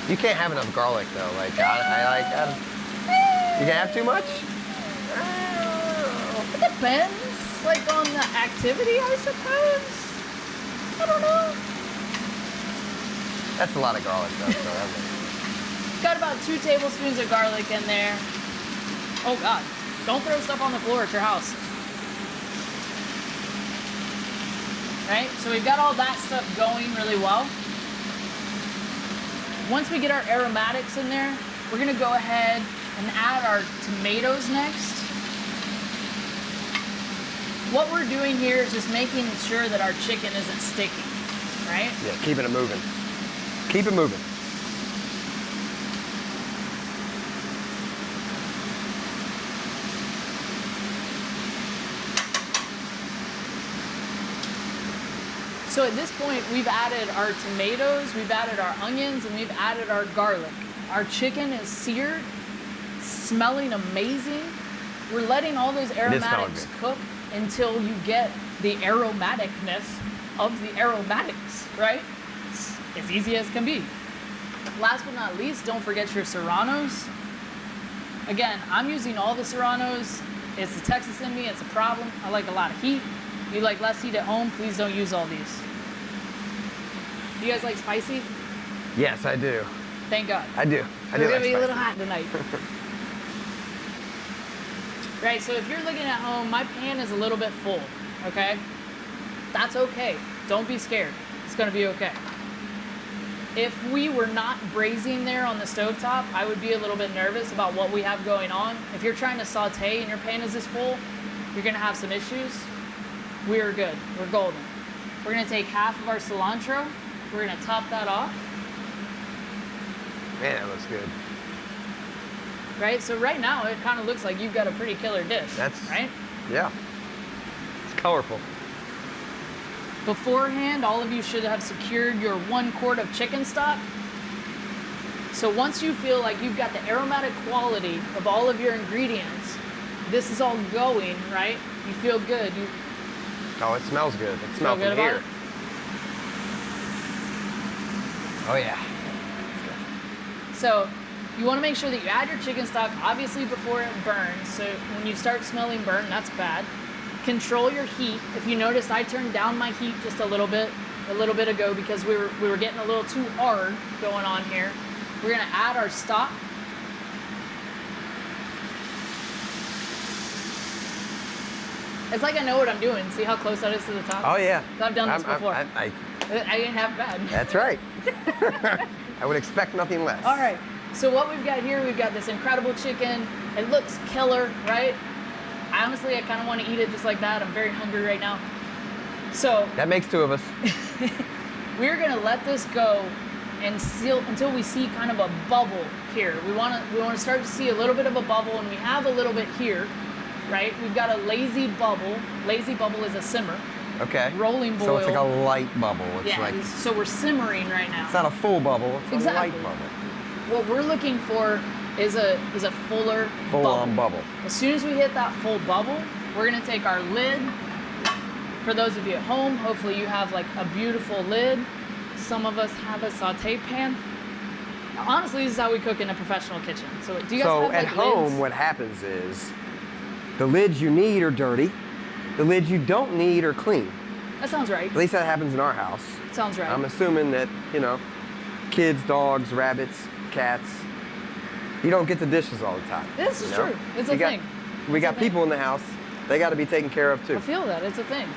You can't have enough garlic though. Like you can have too much. It depends, like on the activity, I suppose. I don't know. That's a lot of garlic though. So that's Got about 2 tablespoons of garlic in there. Oh God, don't throw stuff on the floor at your house. Right, so we've got all that stuff going really well. Once we get our aromatics in there, we're gonna go ahead and add our tomatoes next. What we're doing here is just making sure that our chicken isn't sticky, right? yeah, keeping it moving. Keep it moving. So at this point, we've added our tomatoes, we've added our onions, and we've added our garlic. Our chicken is seared, smelling amazing. We're letting all those smelling aromatics cook until you get the aromaticness of the aromatics, right? It's as easy as can be. Last but not least, don't forget your serranos. Again, I'm using all the serranos. It's the Texas in me, it's a problem. I like a lot of heat. You like less heat at home, please don't use all these. Do you guys like spicy? Yes, I do. Thank God. I do. I do. We're like gonna be a little spicy. hot tonight. Right, so if you're looking at home, my pan is a little bit full, okay? That's okay. Don't be scared. It's gonna be okay. If we were not braising there on the stovetop, I would be a little bit nervous about what we have going on. If you're trying to saute and your pan is this full, you're gonna have some issues. We're good. We're golden. We're gonna take half of our cilantro. We're gonna top that off. Man, that looks good. Right? So right now, it kind of looks like you've got a pretty killer dish. That's right? Yeah. It's colorful. Beforehand, all of you should have secured your 1 quart of chicken stock. So once you feel like you've got the aromatic quality of all of your ingredients, this is all going, right? You feel good. Oh, it smells good. It smells good from about here. it? Oh yeah. So you want to make sure that you add your chicken stock, obviously before it burns. So when you start smelling burn, that's bad. Control your heat. If you noticed, I turned down my heat just a little bit ago because we were getting a little too hard going on here. We're gonna add our stock. It's like I know what I'm doing. See how close that is to the top? Oh yeah. I've done this before. I ain't half bad. that's right. I would expect nothing less. All right, so what we've got here, we've got this incredible chicken. It looks killer, right? Honestly, I kind of want to eat it just like that. I'm very hungry right now. So That makes two of us. we're gonna let this go and seal until we see kind of a bubble here. We want to start to see a little bit of a bubble, and we have a little bit here, right? We've got a lazy bubble. Lazy bubble is a simmer. Okay. Rolling So it's like a boil. light bubble. It's Yeah, like so we're simmering right now. it's not a full bubble. It's Exactly. a light bubble. What we're looking for is a fuller Full-on bubble. As soon as we hit that full bubble, we're gonna take our lid. For those of you at home, hopefully you have like a beautiful lid. Some of us have a saute pan. Honestly, this is how we cook in a professional kitchen. So do you guys So have like at home, lids? what happens is the lids you need are dirty. The lids you don't need are clean. That sounds right. At least that happens in our house. Sounds right. I'm assuming that, kids, dogs, rabbits, cats, you don't get the dishes all the time. This is you know? true. It's a You got- thing. We It's got a thing. people in the house. They got to be taken care of too. I feel that. It's a thing.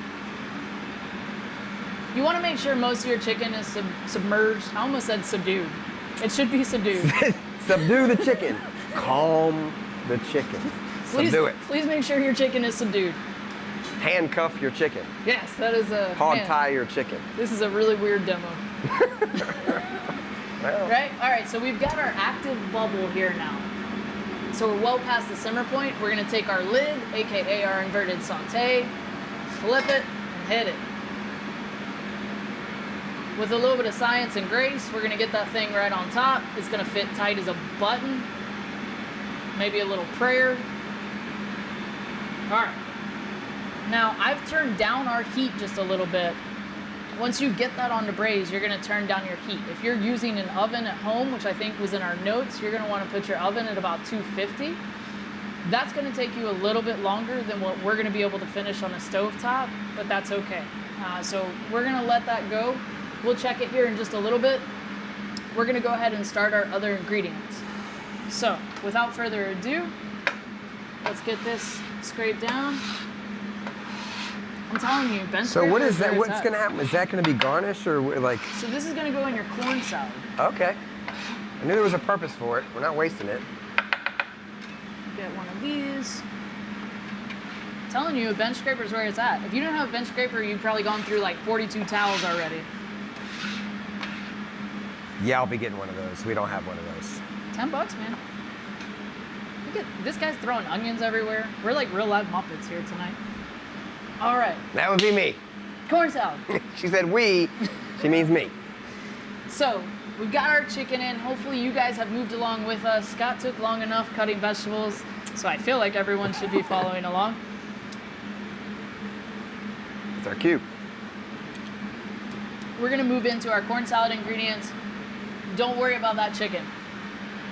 You want to make sure most of your chicken is submerged. I almost said subdued. It should be subdued. Subdue the chicken. Calm the chicken. Please, Subdue it. please make sure your chicken is subdued. Handcuff your chicken. Yes, that is a Hog man, tie your chicken. This is a really weird demo. Well, Right? All right, so we've got our active bubble here now. So we're well past the simmer point. We're gonna take our lid, AKA our inverted saute, flip it, and hit it. With a little bit of science and grace, we're gonna get that thing right on top. It's gonna fit tight as a button. Maybe a little prayer. All right. Now, I've turned down our heat just a little bit. Once you get that on the braise, you're gonna turn down your heat. If you're using an oven at home, which I think was in our notes, you're gonna wanna put your oven at about 250. That's gonna take you a little bit longer than what we're gonna be able to finish on a stovetop, but that's okay. So we're gonna let that go. We'll check it here in just a little bit. We're gonna go ahead and start our other ingredients. So, without further ado, let's get this scraped down. I'm telling you, bench so what scraper is that? where it's What's at. going to happen? Is that going to be garnish or like? So this is gonna go in your corn salad. Okay. I knew there was a purpose for it. We're not wasting it. Get one of these. I'm telling you, a bench scraper is where it's at. If you don't have a bench scraper, you've probably gone through like 42 towels already. Yeah, I'll be getting one of those. We don't have one of those. $10, man. Look at this guy's throwing onions everywhere. We're like real live Muppets here tonight. All right, That would be me. corn salad. She said we. She means me. So we've got our chicken in. Hopefully you guys have moved along with us. Scott took long enough cutting vegetables, so I feel like everyone should be following along. It's our cue. We're gonna move into our corn salad ingredients. Don't worry about that chicken.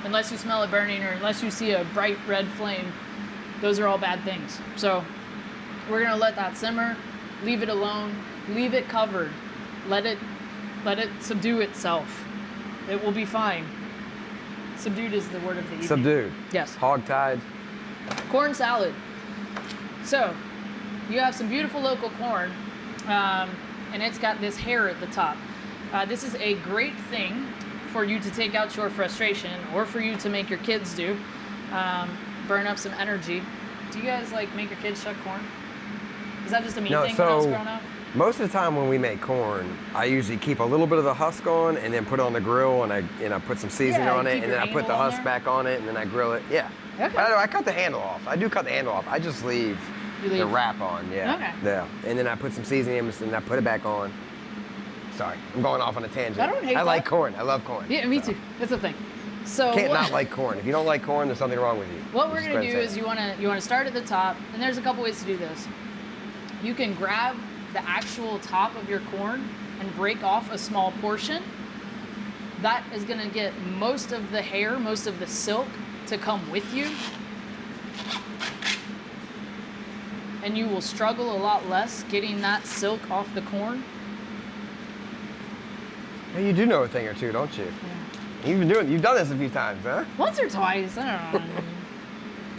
Unless you smell it burning or unless you see a bright red flame, those are all bad things. So we're gonna let that simmer, leave it alone, leave it covered. Let it subdue itself. It will be fine. Subdued is the word of the evening. Subdued. Yes. Hog-tied. Corn salad. So, you have some beautiful local corn, and it's got this hair at the top. This is a great thing for you to take out your frustration, or for you to make your kids do, burn up some energy. Do you guys like make your kids shuck corn? Is that just a me No, thing when I was so growing up? most of the time when we make corn, I usually keep a little bit of the husk on and then put it on the grill and I put some seasoning Yeah, on you it keep and your then I put the angle on husk there? back on it and then I grill it. Yeah. Okay. But I cut the handle off. I do cut the handle off. I just leave You the leave- wrap on. Yeah. Okay. Yeah. And then I put some seasoning in and I put it back on. Sorry, I'm going off on a tangent. I don't hate I like that. corn. I love corn. Yeah, me So. too. That's the thing. So Can't not like corn. If you don't like corn, there's something wrong with you. what we're Just gonna go do ahead and is say it. you wanna start at the top, and there's a couple ways to do this. You can grab the actual top of your corn and break off a small portion. That is gonna get most of the hair, most of the silk to come with you. And you will struggle a lot less getting that silk off the corn. Hey, you do know a thing or two, don't you? You've done this a few times, huh? Once or twice, I don't know.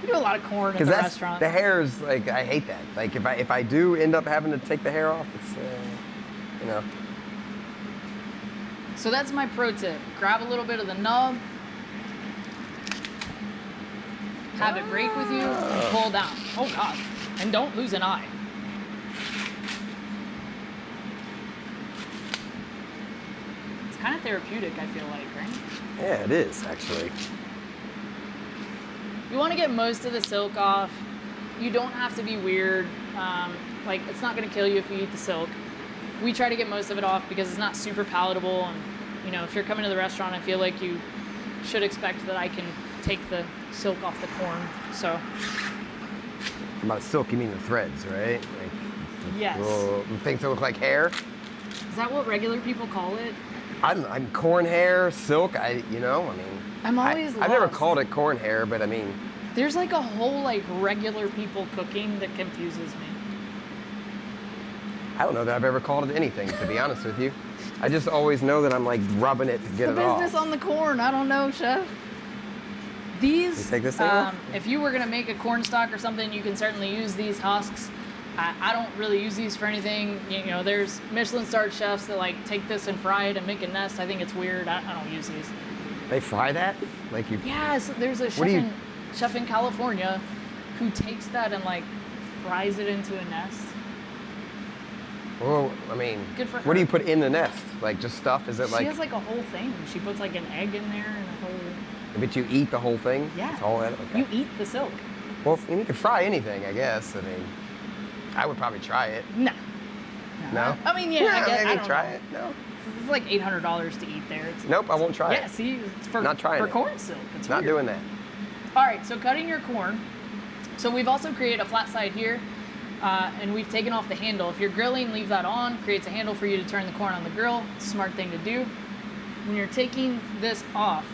We do a lot of corn at the Because restaurant. the hair is like, I hate that. Like if I do end up having to take the hair off, it's you know. So that's my pro tip. Grab a little bit of the nub, have it break with you, and pull down. Oh God, and don't lose an eye. It's kind of therapeutic, I feel like, right? Yeah, it is actually. You want to get most of the silk off. You don't have to be weird. Like, it's not going to kill you if you eat the silk. We try to get most of it off because it's not super palatable. And, you know, if you're coming to the restaurant, I feel like you should expect that I can take the silk off the corn. So, About silk, you mean the threads, right? Like yes. little things that look like hair. Is that what regular people call it? I'm corn hair, silk. I mean, I'm always I've never lost. called it corn hair, but I mean, There's like a whole, like, regular people cooking that confuses me. I don't know that I've ever called it anything, to be honest with you. I just always know that I'm like rubbing it to get The it business off. on the corn. I don't know, chef. These, You take this thing off? if you were gonna make a corn stock or something, you can certainly use these husks. I don't really use these for anything. You know, there's Michelin-starred chefs that like take this and fry it and make a nest. I think it's weird. I don't use these. They fry that? Like you? Yes, there's a What do you- chef in California who takes that and like fries it into a nest. Well, I mean, Good for what do her. you put in the nest? Like just stuff? Is it She like? has like a whole thing. She puts like an egg in there and a whole. But you eat the whole thing? Yeah. It's all that? Okay. You eat the silk. Well, you can fry anything, I guess. I mean, I would probably try it. No. No? I mean, yeah, I guess, maybe I don't try know. it. No. It's like $800 to eat there. It's, Nope, I won't try yeah, it. see, it's for, Not trying for it. corn silk. It's Not weird. doing that. All right, so cutting your corn. So we've also created a flat side here, and we've taken off the handle. If you're grilling, leave that on. Creates a handle for you to turn the corn on the grill. It's a smart thing to do. When you're taking this off,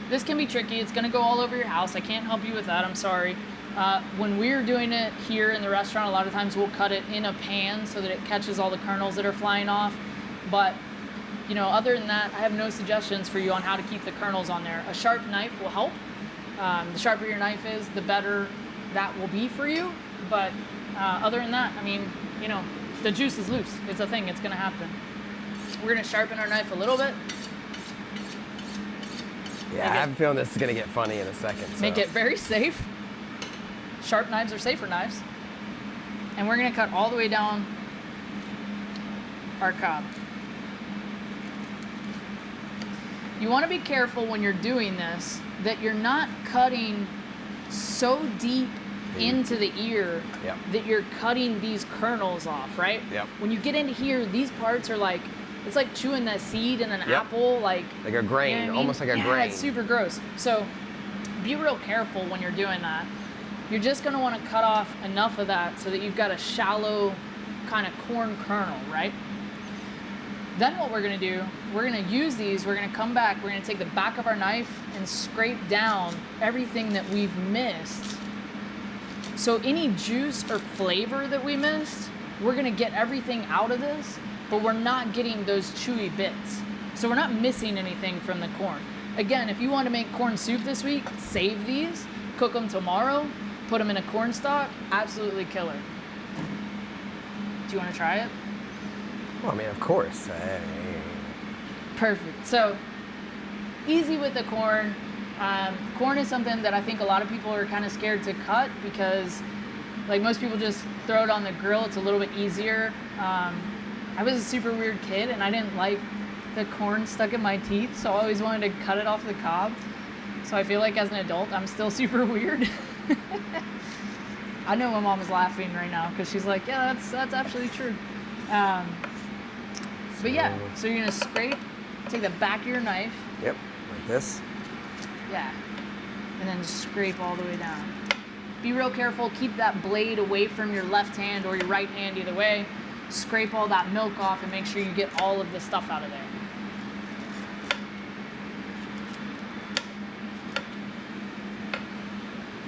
this can be tricky. It's gonna go all over your house. I can't help you with that, I'm sorry. When we're doing it here in the restaurant, a lot of times we'll cut it in a pan so that it catches all the kernels that are flying off. But, you know, other than that, I have no suggestions for you on how to keep the kernels on there. A sharp knife will help. The sharper your knife is, the better that will be for you. But other than that, I mean, you know, the juice is loose. It's a thing, it's gonna happen. We're gonna sharpen our knife a little bit. Yeah, I have a feeling this is going to get funny in a second. So. Make it very safe. Sharp knives are safer knives. And we're gonna cut all the way down our cob. You wanna be careful when you're doing this that you're not cutting so deep into the ear Yep. that you're cutting these kernels off, right? Yep. When you get into here, these parts are like, it's like chewing that seed in an Yep. apple, like Like a grain, you know what I mean? almost like a yeah, grain. It's super gross. So be real careful when you're doing that. You're just gonna wanna cut off enough of that so that you've got a shallow kind of corn kernel, right? Then what we're gonna do, we're gonna use these, we're gonna come back, we're gonna take the back of our knife and scrape down everything that we've missed. So any juice or flavor that we missed, we're gonna get everything out of this, but we're not getting those chewy bits. So we're not missing anything from the corn. Again, if you want to make corn soup this week, save these, cook them tomorrow, put them in a corn stock, absolutely killer. Do you want to try it? Well, I mean, of course. Perfect. So easy with the corn. Corn is something that I think a lot of people are kind of scared to cut because like most people just throw it on the grill. It's a little bit easier. I was a super weird kid and I didn't like the corn stuck in my teeth, so I always wanted to cut it off the cob. So I feel like as an adult, I'm still super weird. I know my mom is laughing right now because she's like, yeah, that's absolutely true. But yeah, so you're gonna scrape take the back of your knife. Yep, like this. Yeah. And then scrape all the way down. Be real careful. Keep that blade away from your left hand or your right hand, either way. Scrape all that milk off and make sure you get all of the stuff out of there.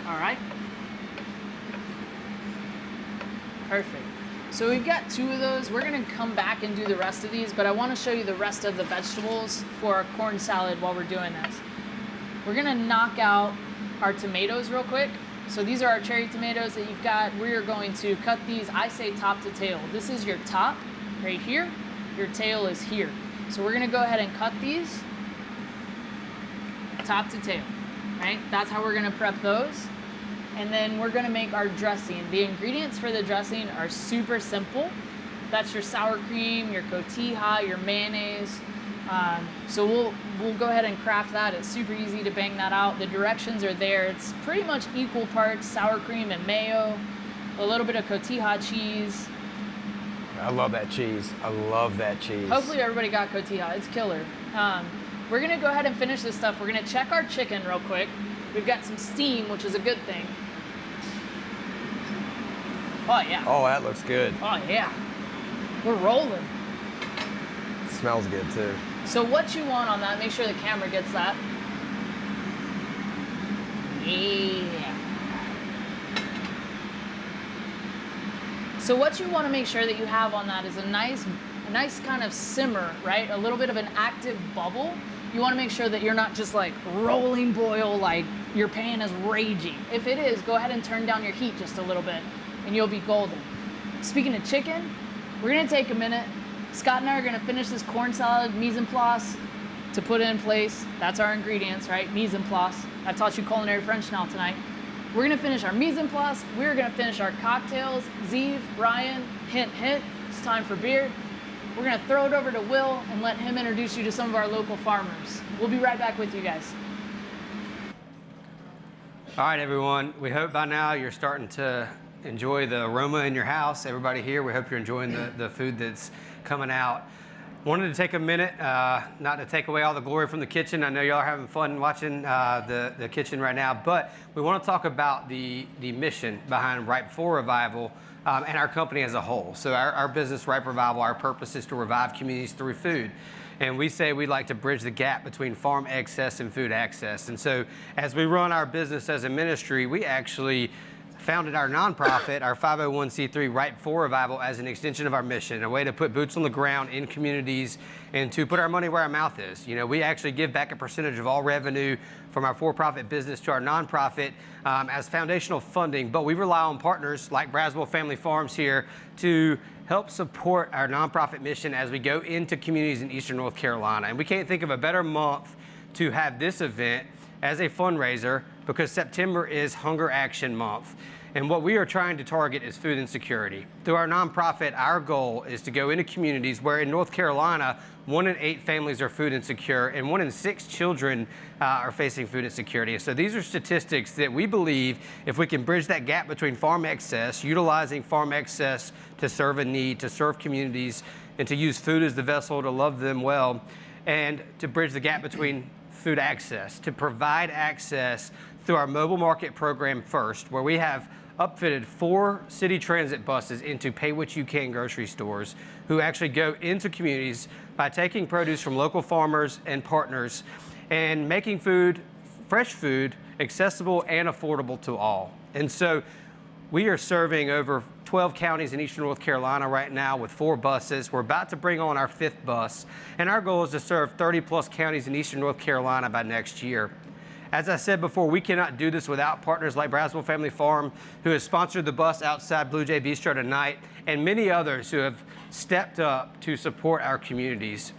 All right. Perfect. So we've got 2 of those. We're gonna come back and do the rest of these, but I wanna show you the rest of the vegetables for our corn salad while we're doing this. We're gonna knock out our tomatoes real quick. So these are our cherry tomatoes that you've got. We are going to cut these, I say top to tail. This is your top right here. Your tail is here. So we're gonna go ahead and cut these top to tail, right? That's how we're gonna prep those. And then we're gonna make our dressing. The ingredients for the dressing are super simple. That's your sour cream, your cotija, your mayonnaise. So we'll go ahead and craft that. It's super easy to bang that out. The directions are there. It's pretty much equal parts sour cream and mayo, a little bit of cotija cheese. I love that cheese. I love that cheese. Hopefully everybody got cotija. It's killer. We're gonna go ahead and finish this stuff. We're gonna check our chicken real quick. We've got some steam, which is a good thing. Oh yeah. Oh, that looks good. Oh yeah. We're rolling. Smells good too. So what you want on that, make sure the camera gets that. Yeah. So what you want to make sure that you have on that is a nice kind of simmer, right? A little bit of an active bubble. You want to make sure that you're not just like rolling boil, like your pan is raging. If it is, go ahead and turn down your heat just a little bit and you'll be golden. Speaking of chicken, we're gonna take a minute. Scott and I are gonna finish this corn salad mise en place to put in place. That's our ingredients, right? Mise en place. I've taught you culinary French now tonight. We're gonna finish our mise en place. We're gonna finish our cocktails. Zeev, Ryan, hint, hint, it's time for beer. We're gonna throw it over to Will and let him introduce you to some of our local farmers. We'll be right back with you guys. All right, everyone. We hope by now you're starting to enjoy the aroma in your house. Everybody here, we hope you're enjoying the food that's coming out. Wanted to take a minute, not to take away all the glory from the kitchen. I know y'all are having fun watching the kitchen right now, but we want to talk about the mission behind Ripe for Revival and our company as a whole. So our business, Ripe Revival, our purpose is to revive communities through food. And we say we'd like to bridge the gap between farm excess and food access. And so as we run our business as a ministry, we actually founded our nonprofit, our 501c3 Ripe for Revival, as an extension of our mission, a way to put boots on the ground in communities and to put our money where our mouth is. You know, we actually give back a percentage of all revenue from our for-profit business to our nonprofit as foundational funding, but we rely on partners like Braswell Family Farms here to help support our nonprofit mission as we go into communities in Eastern North Carolina. And we can't think of a better month to have this event as a fundraiser because September is Hunger Action Month. And what we are trying to target is food insecurity. Through our nonprofit, our goal is to go into communities where in North Carolina, 1 in 8 families are food insecure and 1 in 6 children are facing food insecurity. So these are statistics that we believe if we can bridge that gap between farm excess, utilizing farm excess to serve a need, to serve communities, and to use food as the vessel to love them well, and to bridge the gap between food access, to provide access through our mobile market program first, where we have upfitted 4 city transit buses into Pay What You Can grocery stores who actually go into communities by taking produce from local farmers and partners and making food, fresh food, accessible and affordable to all. And so we are serving over 12 counties in Eastern North Carolina right now with 4 buses. We're about to bring on our 5th bus, and our goal is to serve 30+ counties in Eastern North Carolina by next year. As I said before, we cannot do this without partners like Braswell Family Farm, who has sponsored the bus outside Blue Jay Bistro tonight, and many others who have stepped up to support our communities.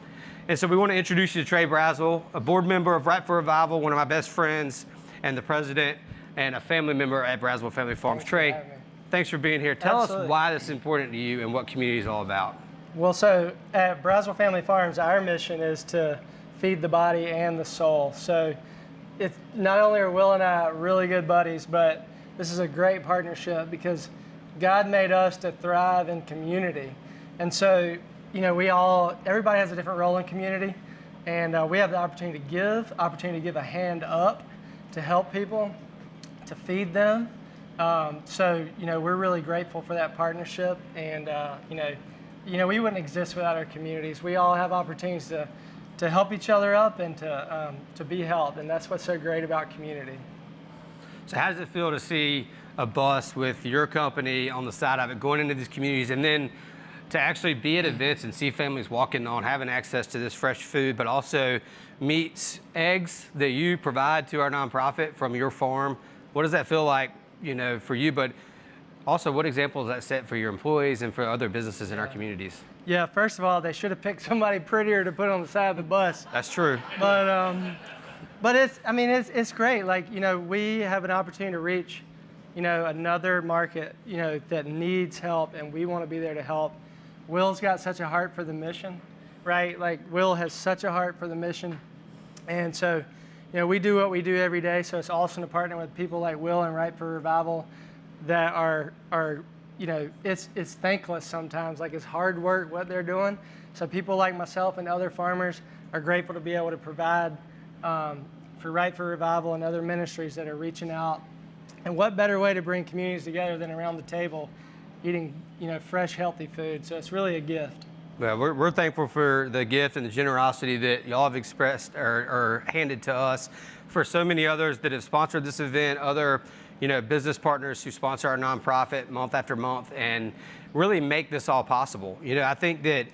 And so we want to introduce you to Trey Braswell, a board member of Ripe for Revival, one of my best friends, and the president and a family member at Braswell Family Farms. Trey, thanks for being here. Tell us why this is important to you and what community is all about. Well, so at Braswell Family Farms, our mission is to feed the body and the soul. So it's not only are Will and I really good buddies, but this is a great partnership because God made us to thrive in community. And so, you know, everybody has a different role in community, And we have the opportunity to give a hand up to help people, to feed them. So, we're really grateful for that partnership. And, we wouldn't exist without our communities. We all have opportunities to help each other up and to be helped. And that's what's so great about community. So how does it feel to see a bus with your company on the side of it, going into these communities, and then to actually be at events and see families walking on, having access to this fresh food, but also meats, eggs that you provide to our nonprofit from your farm? What does that feel like, for you? But also, what example does that set for your employees and for other businesses in our communities? Yeah, first of all, they should have picked somebody prettier to put on the side of the bus. That's true. But it's great. Like, we have an opportunity to reach, another market, that needs help, and we want to be there to help. Will's got such a heart for the mission, right? Like, Will has such a heart for the mission. And so, we do what we do every day. So it's awesome to partner with people like Will and Ripe for Revival that are it's thankless sometimes. Like, it's hard work what they're doing. So people like myself and other farmers are grateful to be able to provide for Ripe for Revival and other ministries that are reaching out. And what better way to bring communities together than around the table eating, fresh, healthy food. So it's really a gift. Well, we're thankful for the gift and the generosity that y'all have expressed or handed to us. For so many others that have sponsored this event, other business partners who sponsor our nonprofit month after month and really make this all possible. I think that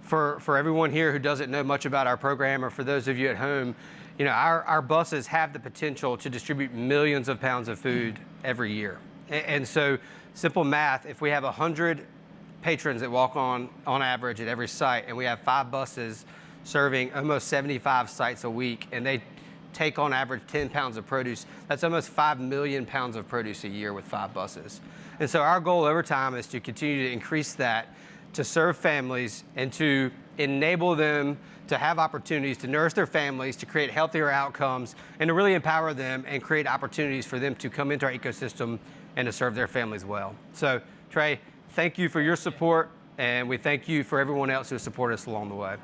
for everyone here who doesn't know much about our program, or for those of you at home, our buses have the potential to distribute millions of pounds of food every year. And so, simple math, if we have 100 patrons that walk on average at every site, and we have 5 buses serving almost 75 sites a week, and they take on average 10 pounds of produce, that's almost 5 million pounds of produce a year with 5 buses. And so our goal over time is to continue to increase that, to serve families and to enable them to have opportunities to nourish their families, to create healthier outcomes, and to really empower them and create opportunities for them to come into our ecosystem and to serve their families well. So, Trey, thank you for your support, and we thank you for everyone else who has supported us along the way.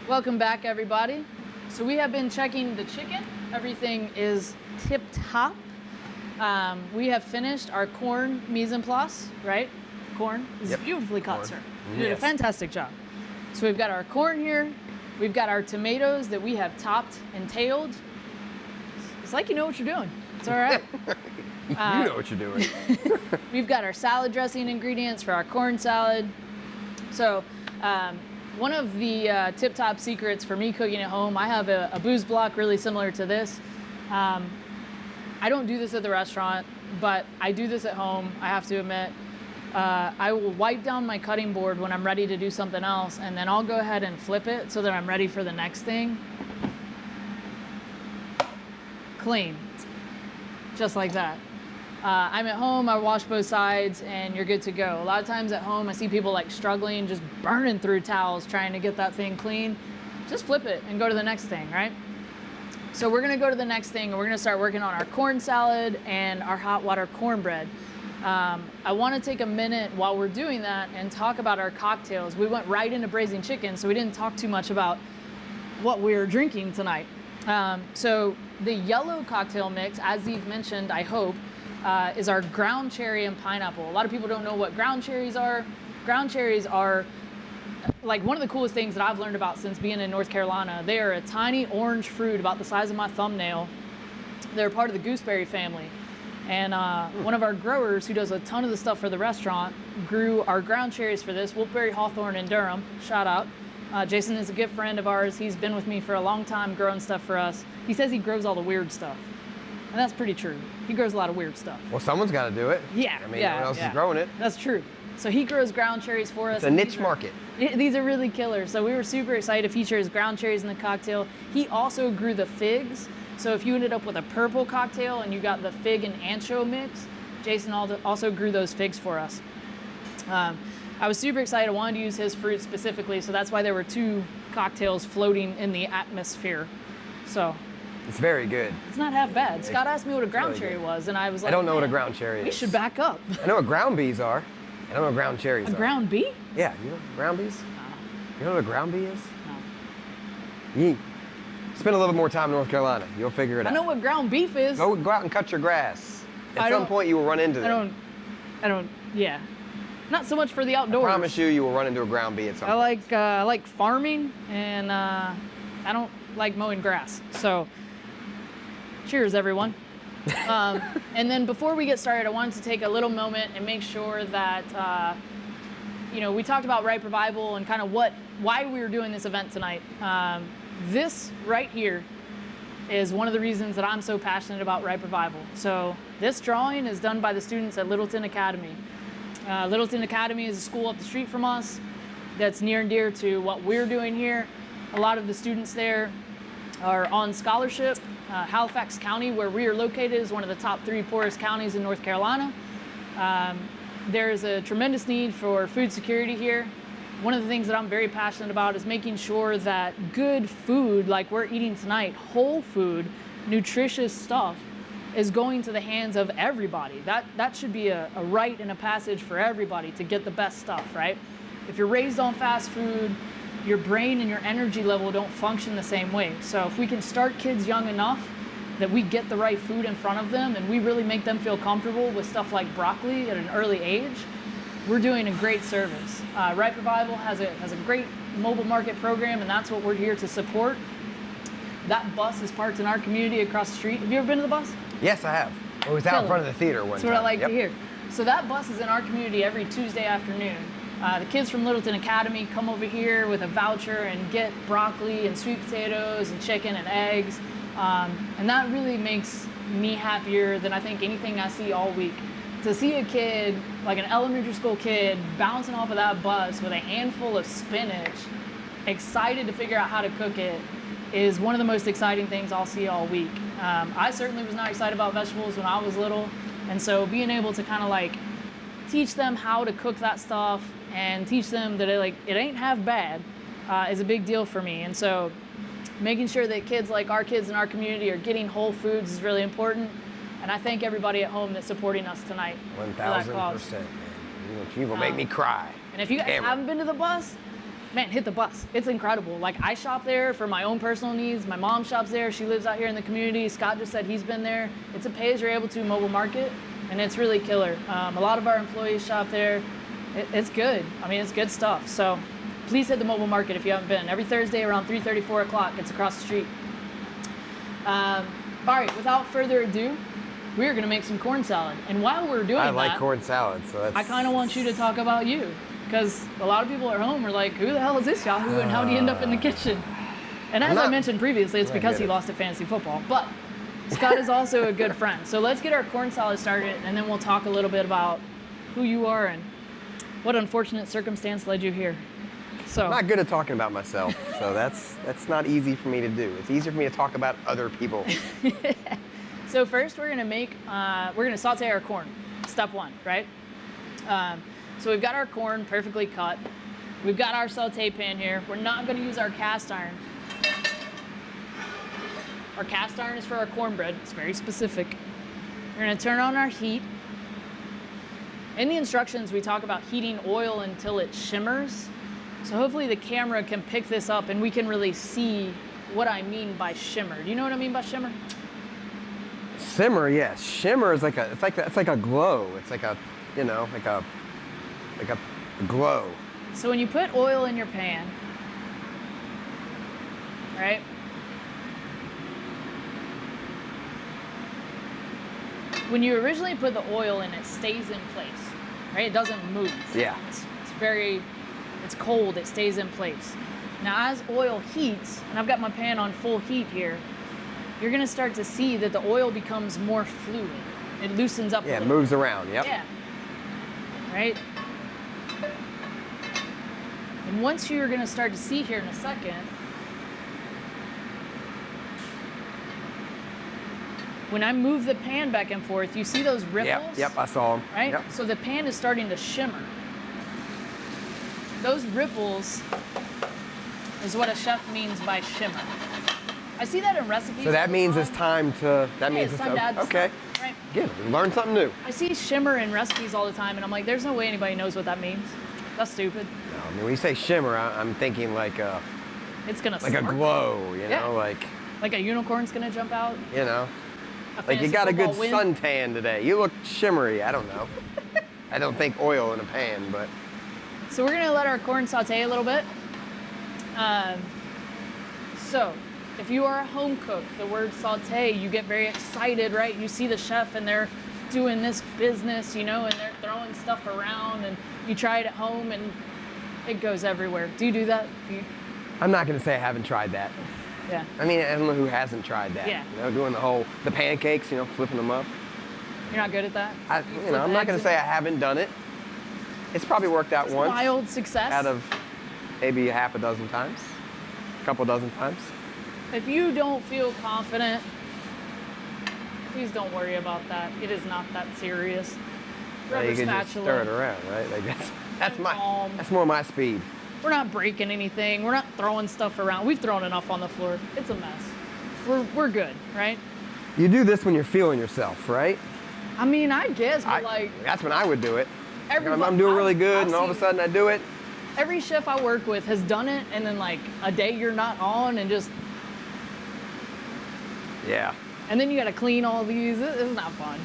Welcome back, everybody. So we have been checking the chicken. Everything is tip-top. We have finished our corn mise en place, right? Corn is beautifully cut, sir. You did a fantastic job. So we've got our corn here. We've got our tomatoes that we have topped and tailed. It's like you know what you're doing. It's all right. You know what you're doing. We've got our salad dressing ingredients for our corn salad. So one of the tip-top secrets for me cooking at home, I have a booze block really similar to this. I don't do this at the restaurant, but I do this at home, I have to admit. I will wipe down my cutting board when I'm ready to do something else, and then I'll go ahead and flip it so that I'm ready for the next thing. Clean, just like that. I'm at home, I wash both sides, and you're good to go. A lot of times at home, I see people like struggling, just burning through towels trying to get that thing clean. Just flip it and go to the next thing, right? So we're gonna go to the next thing, and we're gonna start working on our corn salad and our hot water cornbread. I want to take a minute while we're doing that and talk about our cocktails. We went right into braising chicken, so we didn't talk too much about what we were drinking tonight. So the yellow cocktail mix, as Eve mentioned, I hope, is our ground cherry and pineapple. A lot of people don't know what ground cherries are. Ground cherries are like one of the coolest things that I've learned about since being in North Carolina. They are a tiny orange fruit about the size of my thumbnail. They're part of the gooseberry family. And one of our growers, who does a ton of the stuff for the restaurant, grew our ground cherries for this, Wolfberry Hawthorne in Durham. Shout out. Jason is a good friend of ours. He's been with me for a long time growing stuff for us. He says he grows all the weird stuff. And that's pretty true. He grows a lot of weird stuff. Well, someone's got to do it. Yeah. I mean, no one else is growing it. That's true. So he grows ground cherries for us. It's a niche market. These are really killer. So we were super excited to feature his ground cherries in the cocktail. He also grew the figs. So if you ended up with a purple cocktail and you got the fig and ancho mix, Jason also grew those figs for us. I was super excited. I wanted to use his fruit specifically, so that's why there were 2 cocktails floating in the atmosphere. So it's very good. it's not half bad. Scott asked me what a ground really cherry good. was, and I was like, I don't know what a "Man, ground cherry is. we should back up." I know what ground bees are. I don't know what ground cherries A are. ground bee? Yeah, you know ground bees? You know what a ground bee is? No. You spend a little bit more time in North Carolina. You'll figure it I out. know what ground beef is. Go out and cut your grass. I At some don't- point, you will run into them. Yeah. Not so much for the I outdoors. promise you, you will run into a ground bee at some point. I like farming, and I don't like mowing grass. So, cheers, everyone. And then before we get started, I wanted to take a little moment and make sure that we talked about Ripe Revival and kind of why we were doing this event tonight. This right here is one of the reasons that I'm so passionate about Ripe Revival. So this drawing is done by the students at Littleton Academy. Littleton Academy is a school up the street from us that's near and dear to what we're doing here. A lot of the students there are on scholarship. Halifax County, where we are located, is one of the top 3 poorest counties in North Carolina. There is a tremendous need for food security here. One of the things that I'm very passionate about is making sure that good food, like we're eating tonight, whole food, nutritious stuff, is going to the hands of everybody. That should be a rite and a passage for everybody to get the best stuff, right? If you're raised on fast food, your brain and your energy level don't function the same way. So if we can start kids young enough that we get the right food in front of them and we really make them feel comfortable with stuff like broccoli at an early age, we're doing a great service. Ripe Revival has a great mobile market program, and that's what we're here to support. That bus is parked in our community across the street. Have you ever been to the bus? Yes, I have. It was out in Killer. front of the theater one That's time. what I like Yep. to hear. So that bus is in our community every Tuesday afternoon. The kids from Littleton Academy come over here with a voucher and get broccoli and sweet potatoes and chicken and eggs. And that really makes me happier than I think anything I see all week. To see a kid, like an elementary school kid, bouncing off of that bus with a handful of spinach, excited to figure out how to cook it, is one of the most exciting things I'll see all week. I certainly was not excited about vegetables when I was little, and so being able to kind of like teach them how to cook that stuff and teach them that it ain't half bad is a big deal for me. And so making sure that kids like our kids in our community are getting whole foods is really important. And I thank everybody at home that's supporting us tonight. 1,000%, man. You will make me cry. And if you guys Camera. haven't been to the bus, man, hit the bus. It's incredible. Like, I shop there for my own personal needs. My mom shops there. She lives out here in the community. Scott just said he's been there. It's a pay-as-you're-able-to mobile market, and it's really killer. A lot of our employees shop there. It's good. I mean, it's good stuff. So please hit the mobile market if you haven't been. Every Thursday around 3:30, 4 o'clock. It's across the street. All right, without further ado, we're going to make some corn salad. And while we're doing I that, like corn salad, so that's... I kind of want you to talk about you, because a lot of people at home are like, who the hell is this Yahoo and how do you end up in the kitchen? And as I mentioned previously, it's because he lost at fantasy football. But Scott is also a good friend. So let's get our corn salad started, and then we'll talk a little bit about who you are and what unfortunate circumstance led you here. So I'm not good at talking about myself, so that's not easy for me to do. It's easier for me to talk about other people. So first we're gonna saute our corn, step 1, right? So we've got our corn perfectly cut. We've got our saute pan here. We're not gonna use our cast iron. Our cast iron is for our cornbread. It's very specific. We're gonna turn on our heat. In the instructions, we talk about heating oil until it shimmers. So hopefully the camera can pick this up and we can really see what I mean by shimmer. Do you know what I mean by shimmer? Simmer, yes. Shimmer is like a glow. It's like a glow. So when you put oil in your pan, right? When you originally put the oil in, it stays in place, right? It doesn't move. Yeah. It's cold, it stays in place. Now as oil heats, and I've got my pan on full heat here, you're gonna start to see that the oil becomes more fluid. It loosens up a Yeah, it little. moves around, yep. Yeah. Right? And once you're gonna start to see here in a second, when I move the pan back and forth, you see those ripples? Yep, I saw them. Right? Yep. So the pan is starting to shimmer. Those ripples is what a chef means by shimmer. I see that in recipes. So that means it's time to, it's time to add okay. stuff, right? Good, learn something new. I see shimmer in recipes all the time, and I'm like, there's no way anybody knows what that means. That's stupid. I mean, when you say shimmer, I'm thinking like a It's gonna like a spark. glow, you Yeah. know, Like a unicorn's gonna jump out. you know, A like you fantasy got a good football win. suntan today. You look shimmery. I don't know. I don't think oil in a pan, but So we're gonna let our corn saute a little bit. So if you are a home cook, the word saute, you get very excited, right? You see the chef and they're doing this business, you know, and they're throwing stuff around, and you try it at home and it goes everywhere. Do you do that? I'm not gonna say I haven't tried that. Yeah. I mean, I don't know who hasn't tried that. Yeah. You know, doing the pancakes, you know, flipping them up. You're not good at that? I'm not gonna say I haven't done it. It's probably worked out once Wild success. out of maybe half a dozen times, a couple dozen times. If you don't feel confident, please don't worry about that. It is not that serious. Rubber You can just spatula. stir it around, right? Like Calm. that's more my speed. We're not breaking anything. We're not throwing stuff around. We've thrown enough on the floor. It's a mess. We're good, right? You do this when you're feeling yourself, right? I mean, I guess, but like That's when I would do it. everybody, I'm doing really good, I've and all of a seen- sudden I do it. every chef I work with has done it, and then like a day you're not on, and Yeah. then you got to clean all these. It's not fun.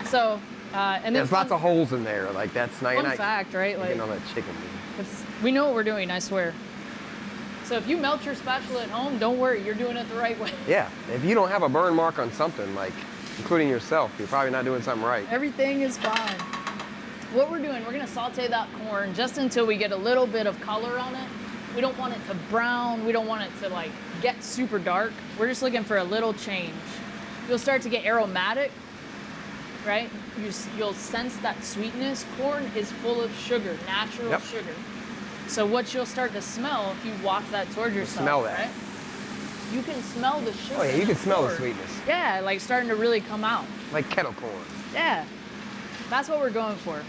So, and then There's lots of holes in there. Like that's now you're fun not fact, right? getting Like on that chicken. we know what we're doing. I swear. So if you melt your spatula at home, don't worry, you're doing it the right way. Yeah. If you don't have a burn mark on something, like including yourself, you're probably not doing something right. Everything is fine. What we're doing, we're gonna saute that corn just until we get a little bit of color on it. We don't want it to brown. We don't want it to like get super dark. We're just looking for a little change. You'll start to get aromatic, right? You'll sense that sweetness. Corn is full of sugar, natural Yep. sugar. So what you'll start to smell if you walk that towards yourself, smell that. right? You can smell the sugar. Oh yeah, in you can smell the corn. sweetness, Yeah, like starting to really come out. like kettle corn. Yeah, that's what we're going for.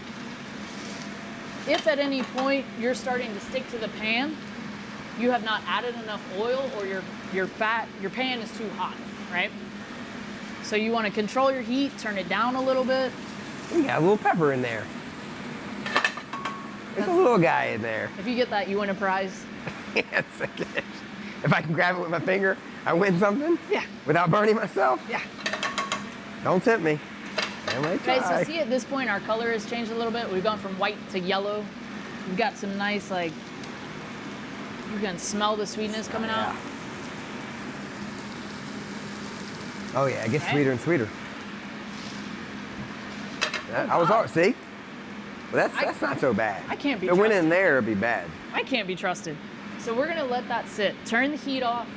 If at any point you're starting to stick to the pan, you have not added enough oil, or your pan is too hot, right? So you want to control your heat, turn it down a little bit. We got a little pepper in there. There's a little guy in there. If you get that, you win a prize. Yes, I guess. If I can grab it with my finger, I win something? Yeah. Without burning myself? Yeah. Don't tempt me. I might Okay, so try. see at this point our color has changed a little bit. We've gone from white to yellow. We've got some nice like, you can smell the sweetness coming out. Oh yeah, it gets Okay. sweeter and sweeter. I was all, see? Well, that's not so bad. I can't be If it went trusted. in there, it'd be bad. I can't be trusted. So we're gonna let that sit. Turn the heat off,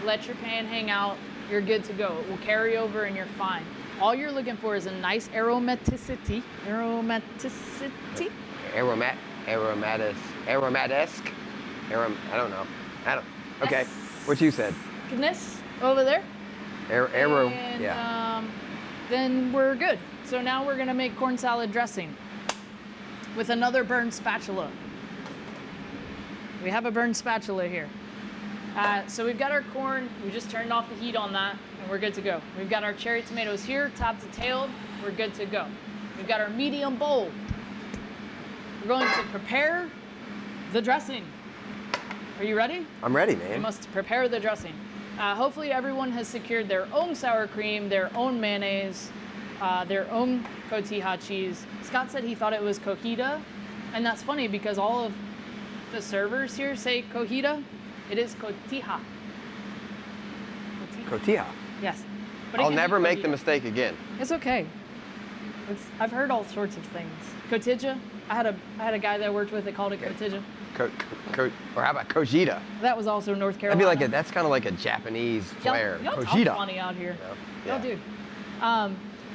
let your pan hang out, you're good to go. It will carry over and you're fine. All you're looking for is a nice aromaticity. Aromaticity? Aromatic-esque? I don't know. Okay, Yes. what you said. Goodness, over there. And, yeah. Then we're good. So now we're gonna make corn salad dressing with another burned spatula. We have a burned spatula here. So we've got our corn, we just turned off the heat on that, and we're good to go. We've got our cherry tomatoes here, top to tail, we're good to go. We've got our medium bowl. We're going to prepare the dressing. Are you ready? I'm ready, We man. must prepare the dressing. Hopefully everyone has secured their own sour cream, their own mayonnaise, their own cotija cheese. Scott said he thought it was cojita, and that's funny because all of the servers here say cojita. It is cotija. Cotija. Yes. But it I'll can be never make the cojita. mistake again. It's okay. I've heard all sorts of things. Cotija. I had a guy that I worked with that called it cotija. Or how about Kojita? That was also North That'd Carolina. be like that's kind of like a Japanese flair. Y'all talk Kojita. funny out here. Yeah. Y'all do.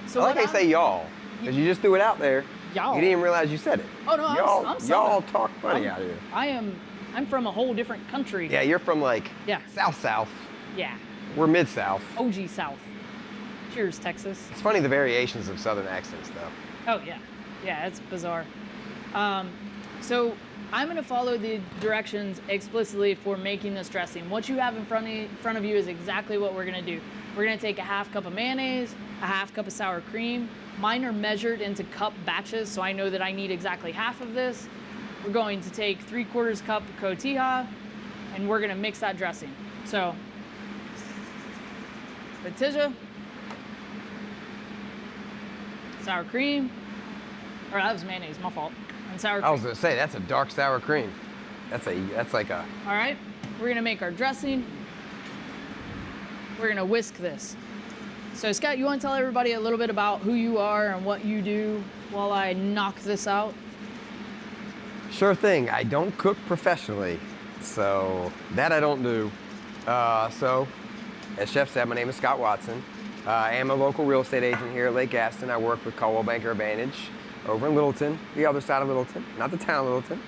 So I like how you say y'all, because you just threw it out there. Y'all. You didn't even realize you said it. Oh no, y'all, I'm y'all Southern. talk funny out here. I'm from a whole different country. Yeah, you're from like Yeah. South. Yeah. We're mid-South. OG South. Cheers, Texas. It's funny the variations of Southern accents, though. Oh yeah. Yeah, it's bizarre. So I'm gonna follow the directions explicitly for making this dressing. What you have in front of you is exactly what we're gonna do. We're gonna take a half cup of mayonnaise, a half cup of sour cream. Mine are measured into cup batches, so I know that I need exactly half of this. we're going to take 3/4 cup of cotija, and we're gonna mix that dressing. So, cotija, sour cream, or that was mayonnaise, my fault, and sour cream. I was gonna say, that's a dark sour cream. That's like a, All right, we're gonna make our dressing. We're gonna whisk this. So Scott, you wanna tell everybody a little bit about who you are and what you do while I knock this out? sure thing. I don't cook professionally, so that I don't do. So, as Chef said, my name is Scott Watson. I am a local real estate agent here at Lake Gaston. I work with Coldwell Banker Advantage over in Littleton, the other side of Littleton, not the town of Littleton,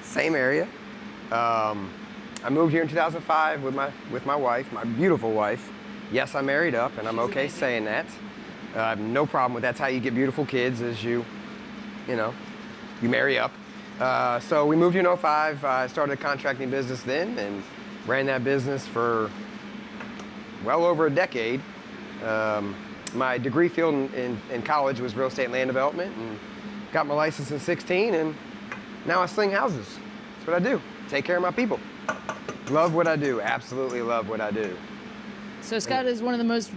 same area. I moved here in 2005 with my wife, my beautiful wife. Yes, I'm married up, and I'm okay saying that. I have no problem with that's how you get beautiful kids, is you marry up. So we moved here in 05. I started a contracting business then and ran that business for well over a decade. My degree field in college was real estate and land development, and got my license in 16, and now I sling houses. That's what I do. Take care of my people. Love what I do. Absolutely love what I do. So Scott is one of the most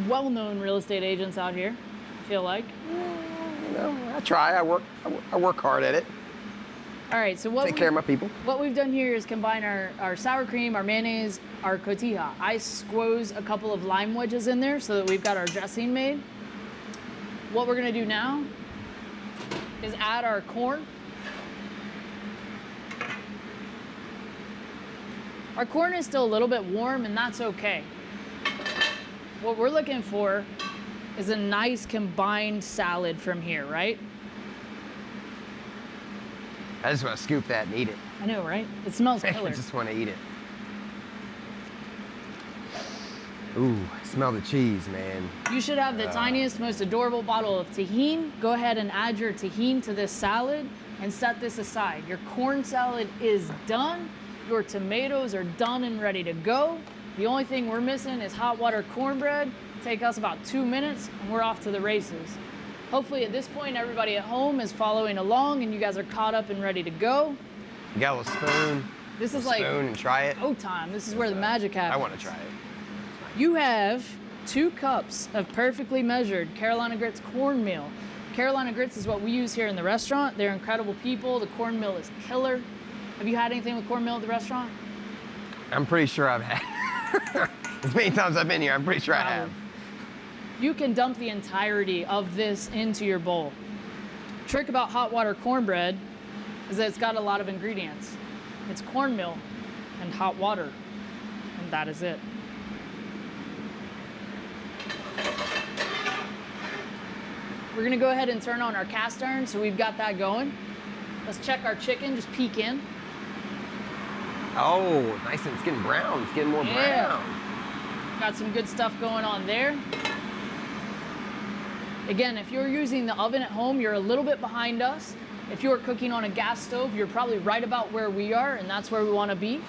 well-known real estate agents out here, I feel like. I try. I work hard at it. All right, so Take care of my people. what we've done here is combine our sour cream, our mayonnaise, our cotija. I squoze a couple of lime wedges in there so that we've got our dressing made. What we're gonna do now is add our corn. Our corn is still a little bit warm, and that's okay. What we're looking for is a nice combined salad from here, right? I just want to scoop that and eat it. I know, right? It smells I killer. just want to eat it. Ooh, smell the cheese, man. You should have the tiniest, most adorable bottle of tahini. Go ahead and add your tahini to this salad and set this aside. Your corn salad is done. Your tomatoes are done and ready to go. The only thing we're missing is hot water cornbread. Take us about 2 minutes and we're off to the races. Hopefully at this point, everybody at home is following along and you guys are caught up and ready to go. You got a little spoon? This is A like spoon and try it? go time. This is where the magic happens. I want to try it. You have 2 cups of perfectly measured Carolina Grits cornmeal. Carolina Grits is what we use here in the restaurant. They're incredible people. The cornmeal is killer. Have you had anything with cornmeal at the restaurant? I'm pretty sure I've had. As many times I've been here, I'm pretty sure I have. You can dump the entirety of this into your bowl. Trick about hot water cornbread is that it's got a lot of ingredients. It's cornmeal and hot water, and that is it. We're gonna go ahead and turn on our cast iron, so we've got that going. Let's check our chicken, just peek in. Oh, nice, and it's getting brown. It's getting more brown. Got some good stuff going on there. Again, if you're using the oven at home, you're a little bit behind us. If you're cooking on a gas stove, you're probably right about where we are, and that's where we want to be.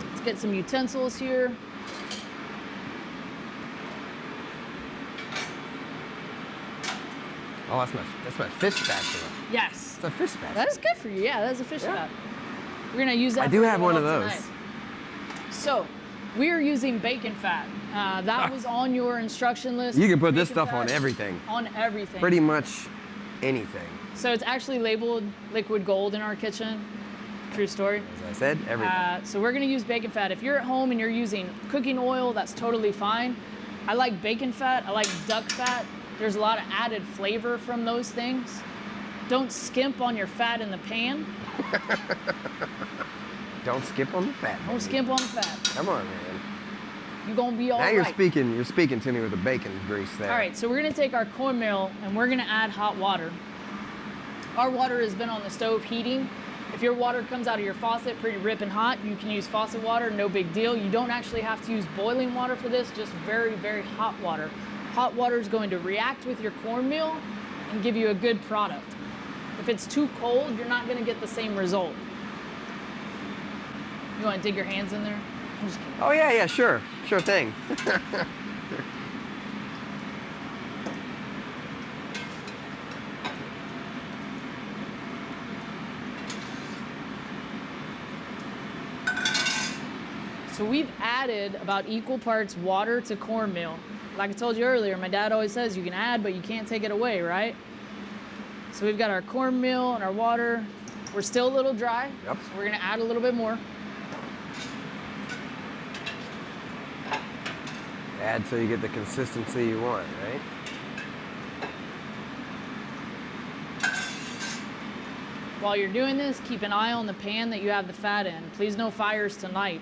Let's get some utensils here. Oh, that's my fish spatula. Yes. It's a fish spatula. That is good for you. Yeah, that's a fish fat. We're gonna use that. I do for have one of tonight. those. So, we are using bacon fat. That was on your instruction list. You can put this Bacon stuff on fat everything. On everything. Pretty much anything. So it's actually labeled liquid gold in our kitchen. True story. As I said, everything. So we're gonna use bacon fat. If you're at home and you're using cooking oil, that's totally fine. I like bacon fat. I like duck fat. There's a lot of added flavor from those things. Don't skimp on your fat in the pan. Don't skip on the fat. Don't baby. skimp on the fat. Come on, man. You're gonna be all Now right. you're speaking to me with the bacon grease there. All right, so we're gonna take our cornmeal and we're gonna add hot water. Our water has been on the stove heating. If your water comes out of your faucet pretty ripping hot, you can use faucet water, no big deal. You don't actually have to use boiling water for this, just very, very hot water. Hot water is going to react with your cornmeal and give you a good product. If it's too cold, you're not gonna get the same result. You wanna dig your hands in there? I'm just kidding. Oh yeah, sure thing. So we've added about equal parts water to cornmeal. Like I told you earlier, my dad always says you can add, but you can't take it away, right? So we've got our cornmeal and our water. We're still a little dry, Yep. so we're gonna add a little bit more. Add till you get the consistency you want, right? While you're doing this, keep an eye on the pan that you have the fat in. Please no fires tonight.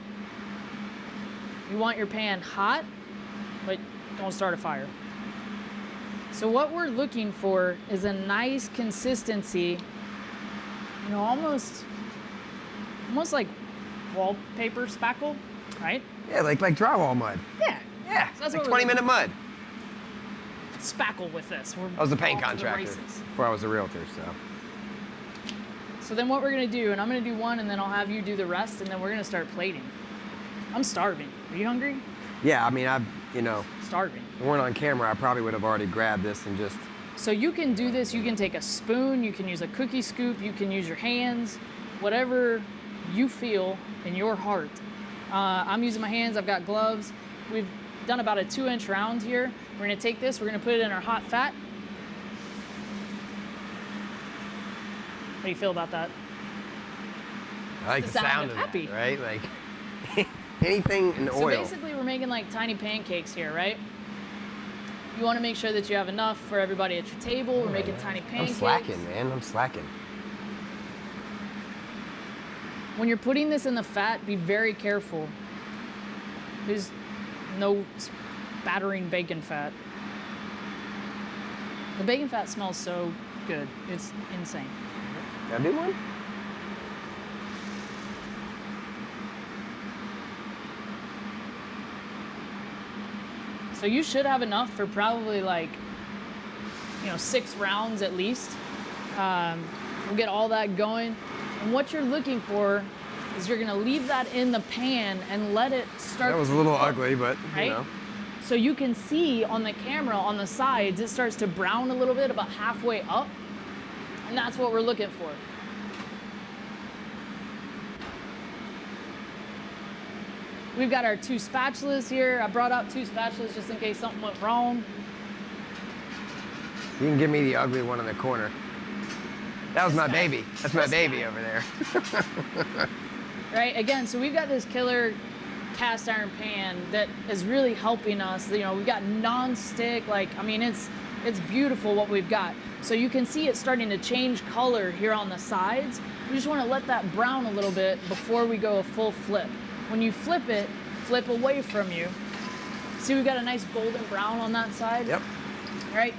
You want your pan hot, but don't start a fire. So what we're looking for is a nice consistency, you know, almost like wallpaper spackle, right? Yeah, like drywall mud. Yeah. Yeah, So that's like what we're 20-minute mud. Spackle with this. I was a paint off to the contractor races. before I was a realtor, so. So then what we're gonna do, and I'm gonna do one and then I'll have you do the rest and then we're gonna start plating. I'm starving. Are you hungry? Yeah, I mean, you know, Starving. if we weren't on camera, I probably would have already grabbed this and just, So you can do this, you can take a spoon, you can use a cookie scoop, you can use your hands, whatever you feel in your heart. I'm using my hands, I've got gloves. We've done about a 2-inch round here. We're gonna take this, we're gonna put it in our hot fat. How do you feel about that? I like the the sound sound of of happy. that, right? Like, anything in So oil. basically we're making like tiny pancakes here, right? You wanna make sure that you have enough for everybody at your table. We're making tiny I'm pancakes. slacking, man, I'm slacking. When you're putting this in the fat, be very careful. There's no spattering bacon fat. The bacon fat smells so good. It's insane. Can I do one? So you should have enough for probably like, 6 rounds at least. We'll get all that going. And what you're looking for is you're gonna leave that in the pan and let it start That was a to little cook, ugly, but, right? you know. So you can see on the camera on the sides, it starts to brown a little bit about halfway up. And that's what we're looking for. We've got our 2 spatulas here. I brought out 2 spatulas just in case something went wrong. You can give me the ugly one in the corner. That was my baby. That's my baby over there. Right, again, so we've got this killer cast iron pan that is really helping us. We've got non-stick, it's beautiful what we've got. So you can see it starting to change color here on the sides. We just want to let that brown a little bit before we go a full flip. When you flip it, flip away from you. See, we've got a nice golden brown on that side. Yep. Right?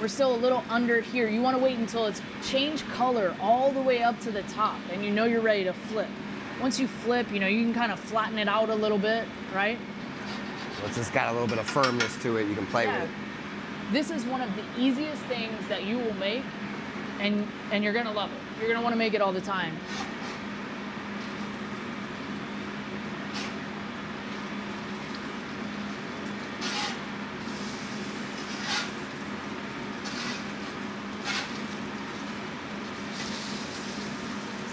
We're still a little under here. You want to wait until it's changed color all the way up to the top and you know you're ready to flip. Once you flip, you can kind of flatten it out a little bit, right? Once it's got a little bit of firmness to it, you can play with it. This is one of the easiest things that you will make and you're gonna love it. You're gonna want to make it all the time.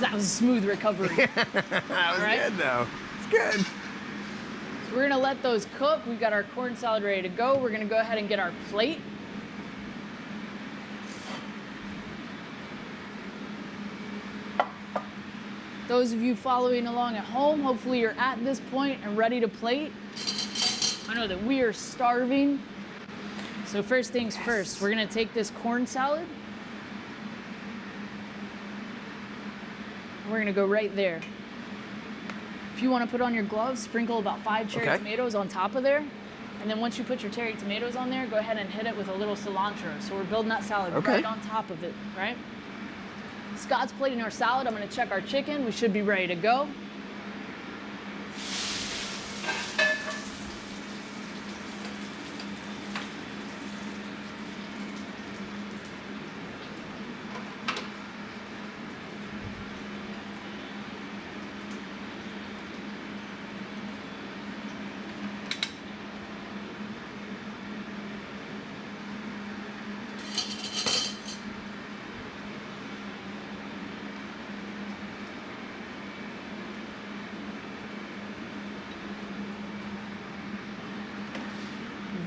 That was a smooth recovery. That was Right? good, though. It's good. So we're gonna let those cook. We've got our corn salad ready to go. We're gonna go ahead and get our plate. Those of you following along at home, hopefully you're at this point and ready to plate. I know that we are starving. So first things first, we're gonna take this corn salad. We're gonna go right there. If you want to put on your gloves, sprinkle about 5 cherry tomatoes on top of there. And then once you put your cherry tomatoes on there, go ahead and hit it with a little cilantro. So we're building that salad right on top of it, right? Scott's plating our salad. I'm going to check our chicken. We should be ready to go.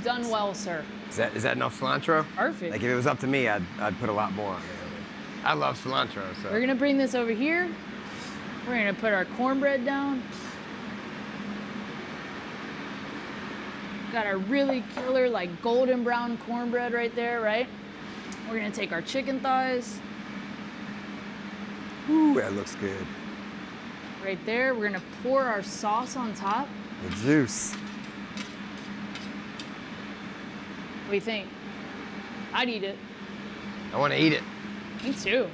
done well, sir. Is that enough cilantro? Perfect. Like if it was up to me, I'd put a lot more on there. I love cilantro, so. We're gonna bring this over here. We're gonna put our cornbread down. Got our really killer, like golden brown cornbread right there, right? We're gonna take our chicken thighs Ooh, that looks good. right there. We're gonna pour our sauce on top. The juice. What do you think? I'd eat it. I want to eat it. Me too.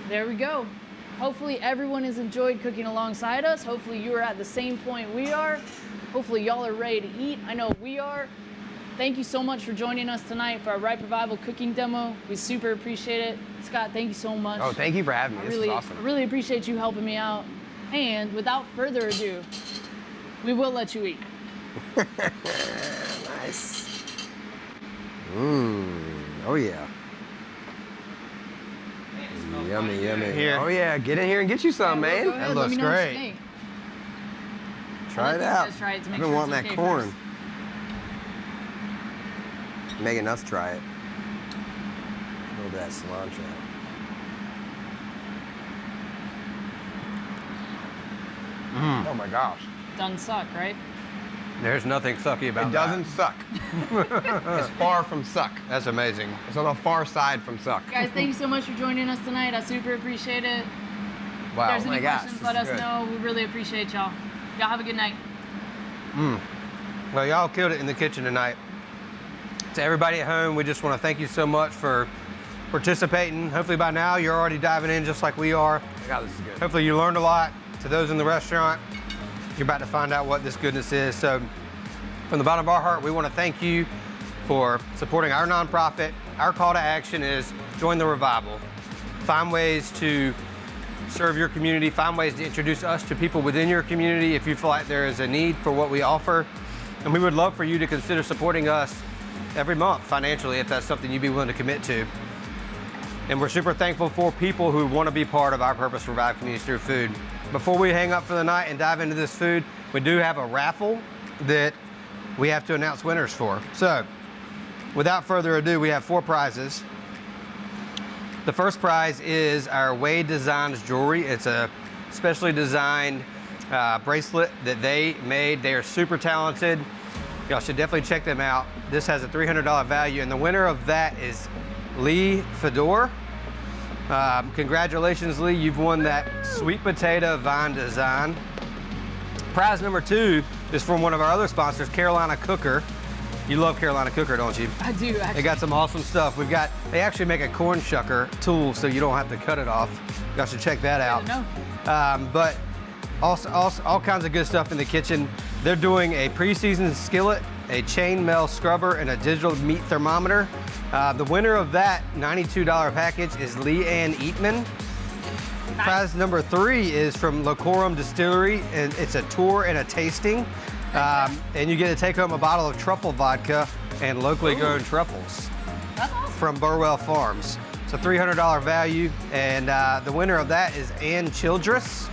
There we go. Hopefully everyone has enjoyed cooking alongside us. Hopefully you are at the same point we are. Hopefully y'all are ready to eat. I know we are. Thank you so much for joining us tonight for our Ripe Revival cooking demo. We super appreciate it. Scott, thank you so much. Oh, thank you for having me. This is I awesome. really appreciate you helping me out. And without further ado, we will let you eat. Nice. Oh yeah. Yummy, yummy. Here. Oh yeah, get in here and get you some, Go man. ahead, That let looks me know what you great. think. Try I'll it let these out. guys try it to make I've been sure wanting it's that okay corn. first. Megan, us try it. A little bit of that cilantro. Oh my gosh. Doesn't suck, right? There's nothing sucky about It doesn't suck. It's far from suck. that. That's amazing. It's on the far side from suck. Guys, thank you so much for joining us tonight. I super appreciate it. Wow, If there's oh my any gosh. questions, this let is us good. know. We really appreciate y'all. Y'all have a good night. Well, y'all killed it in the kitchen tonight. To everybody at home, we just want to thank you so much for participating. Hopefully by now you're already diving in just like we are. God, this is good. Hopefully you learned a lot. To those in the restaurant, you're about to find out what this goodness is. So from the bottom of our heart, we want to thank you for supporting our nonprofit. Our call to action is join the revival. Find ways to serve your community, find ways to introduce us to people within your community if you feel like there is a need for what we offer. And we would love for you to consider supporting us every month financially if that's something you'd be willing to commit to. And we're super thankful for people who want to be part of our Purpose to Revive communities through food. Before we hang up for the night and dive into this food, we do have a raffle that we have to announce winners for. So, without further ado, we have 4 prizes. The first prize is our Wade Designs jewelry. It's a specially designed bracelet that they made. They are super talented. Y'all should definitely check them out. This has a $300 value, and the winner of that is Lee Fedor. Congratulations, Lee. You've won that sweet potato vine design. Prize number 2 is from one of our other sponsors, Carolina Cooker. You love Carolina Cooker, don't you? I do, They actually. got some awesome stuff. They actually make a corn shucker tool so you don't have to cut it off. Y'all should check that out. know. But also all kinds of good stuff in the kitchen. They're doing a pre-seasoned skillet, a chainmail scrubber, and a digital meat thermometer. The winner of that $92 package is Leanne Eatman. Prize number 3 is from Locorum Distillery, and it's a tour and a tasting. And you get to take home a bottle of truffle vodka and locally grown truffles That's awesome. from Burwell Farms. It's a $300 value, and the winner of that is Ann Childress.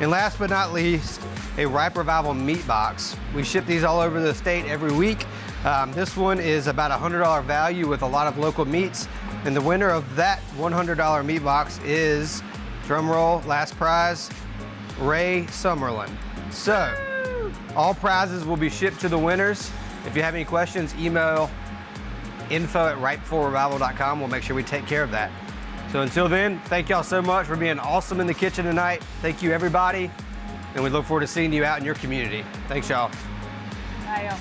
And last but not least, a Ripe Revival meat box. We ship these all over the state every week. This one is about a $100 value with a lot of local meats. And the winner of that $100 meat box is, drum roll, last prize, Ray Summerlin. So, all prizes will be shipped to the winners. If you have any questions, email info@ripeforrevival.com. We'll make sure we take care of that. So until then, thank y'all so much for being awesome in the kitchen tonight. Thank you, everybody. And we look forward to seeing you out in your community. Thanks, y'all. Bye, y'all.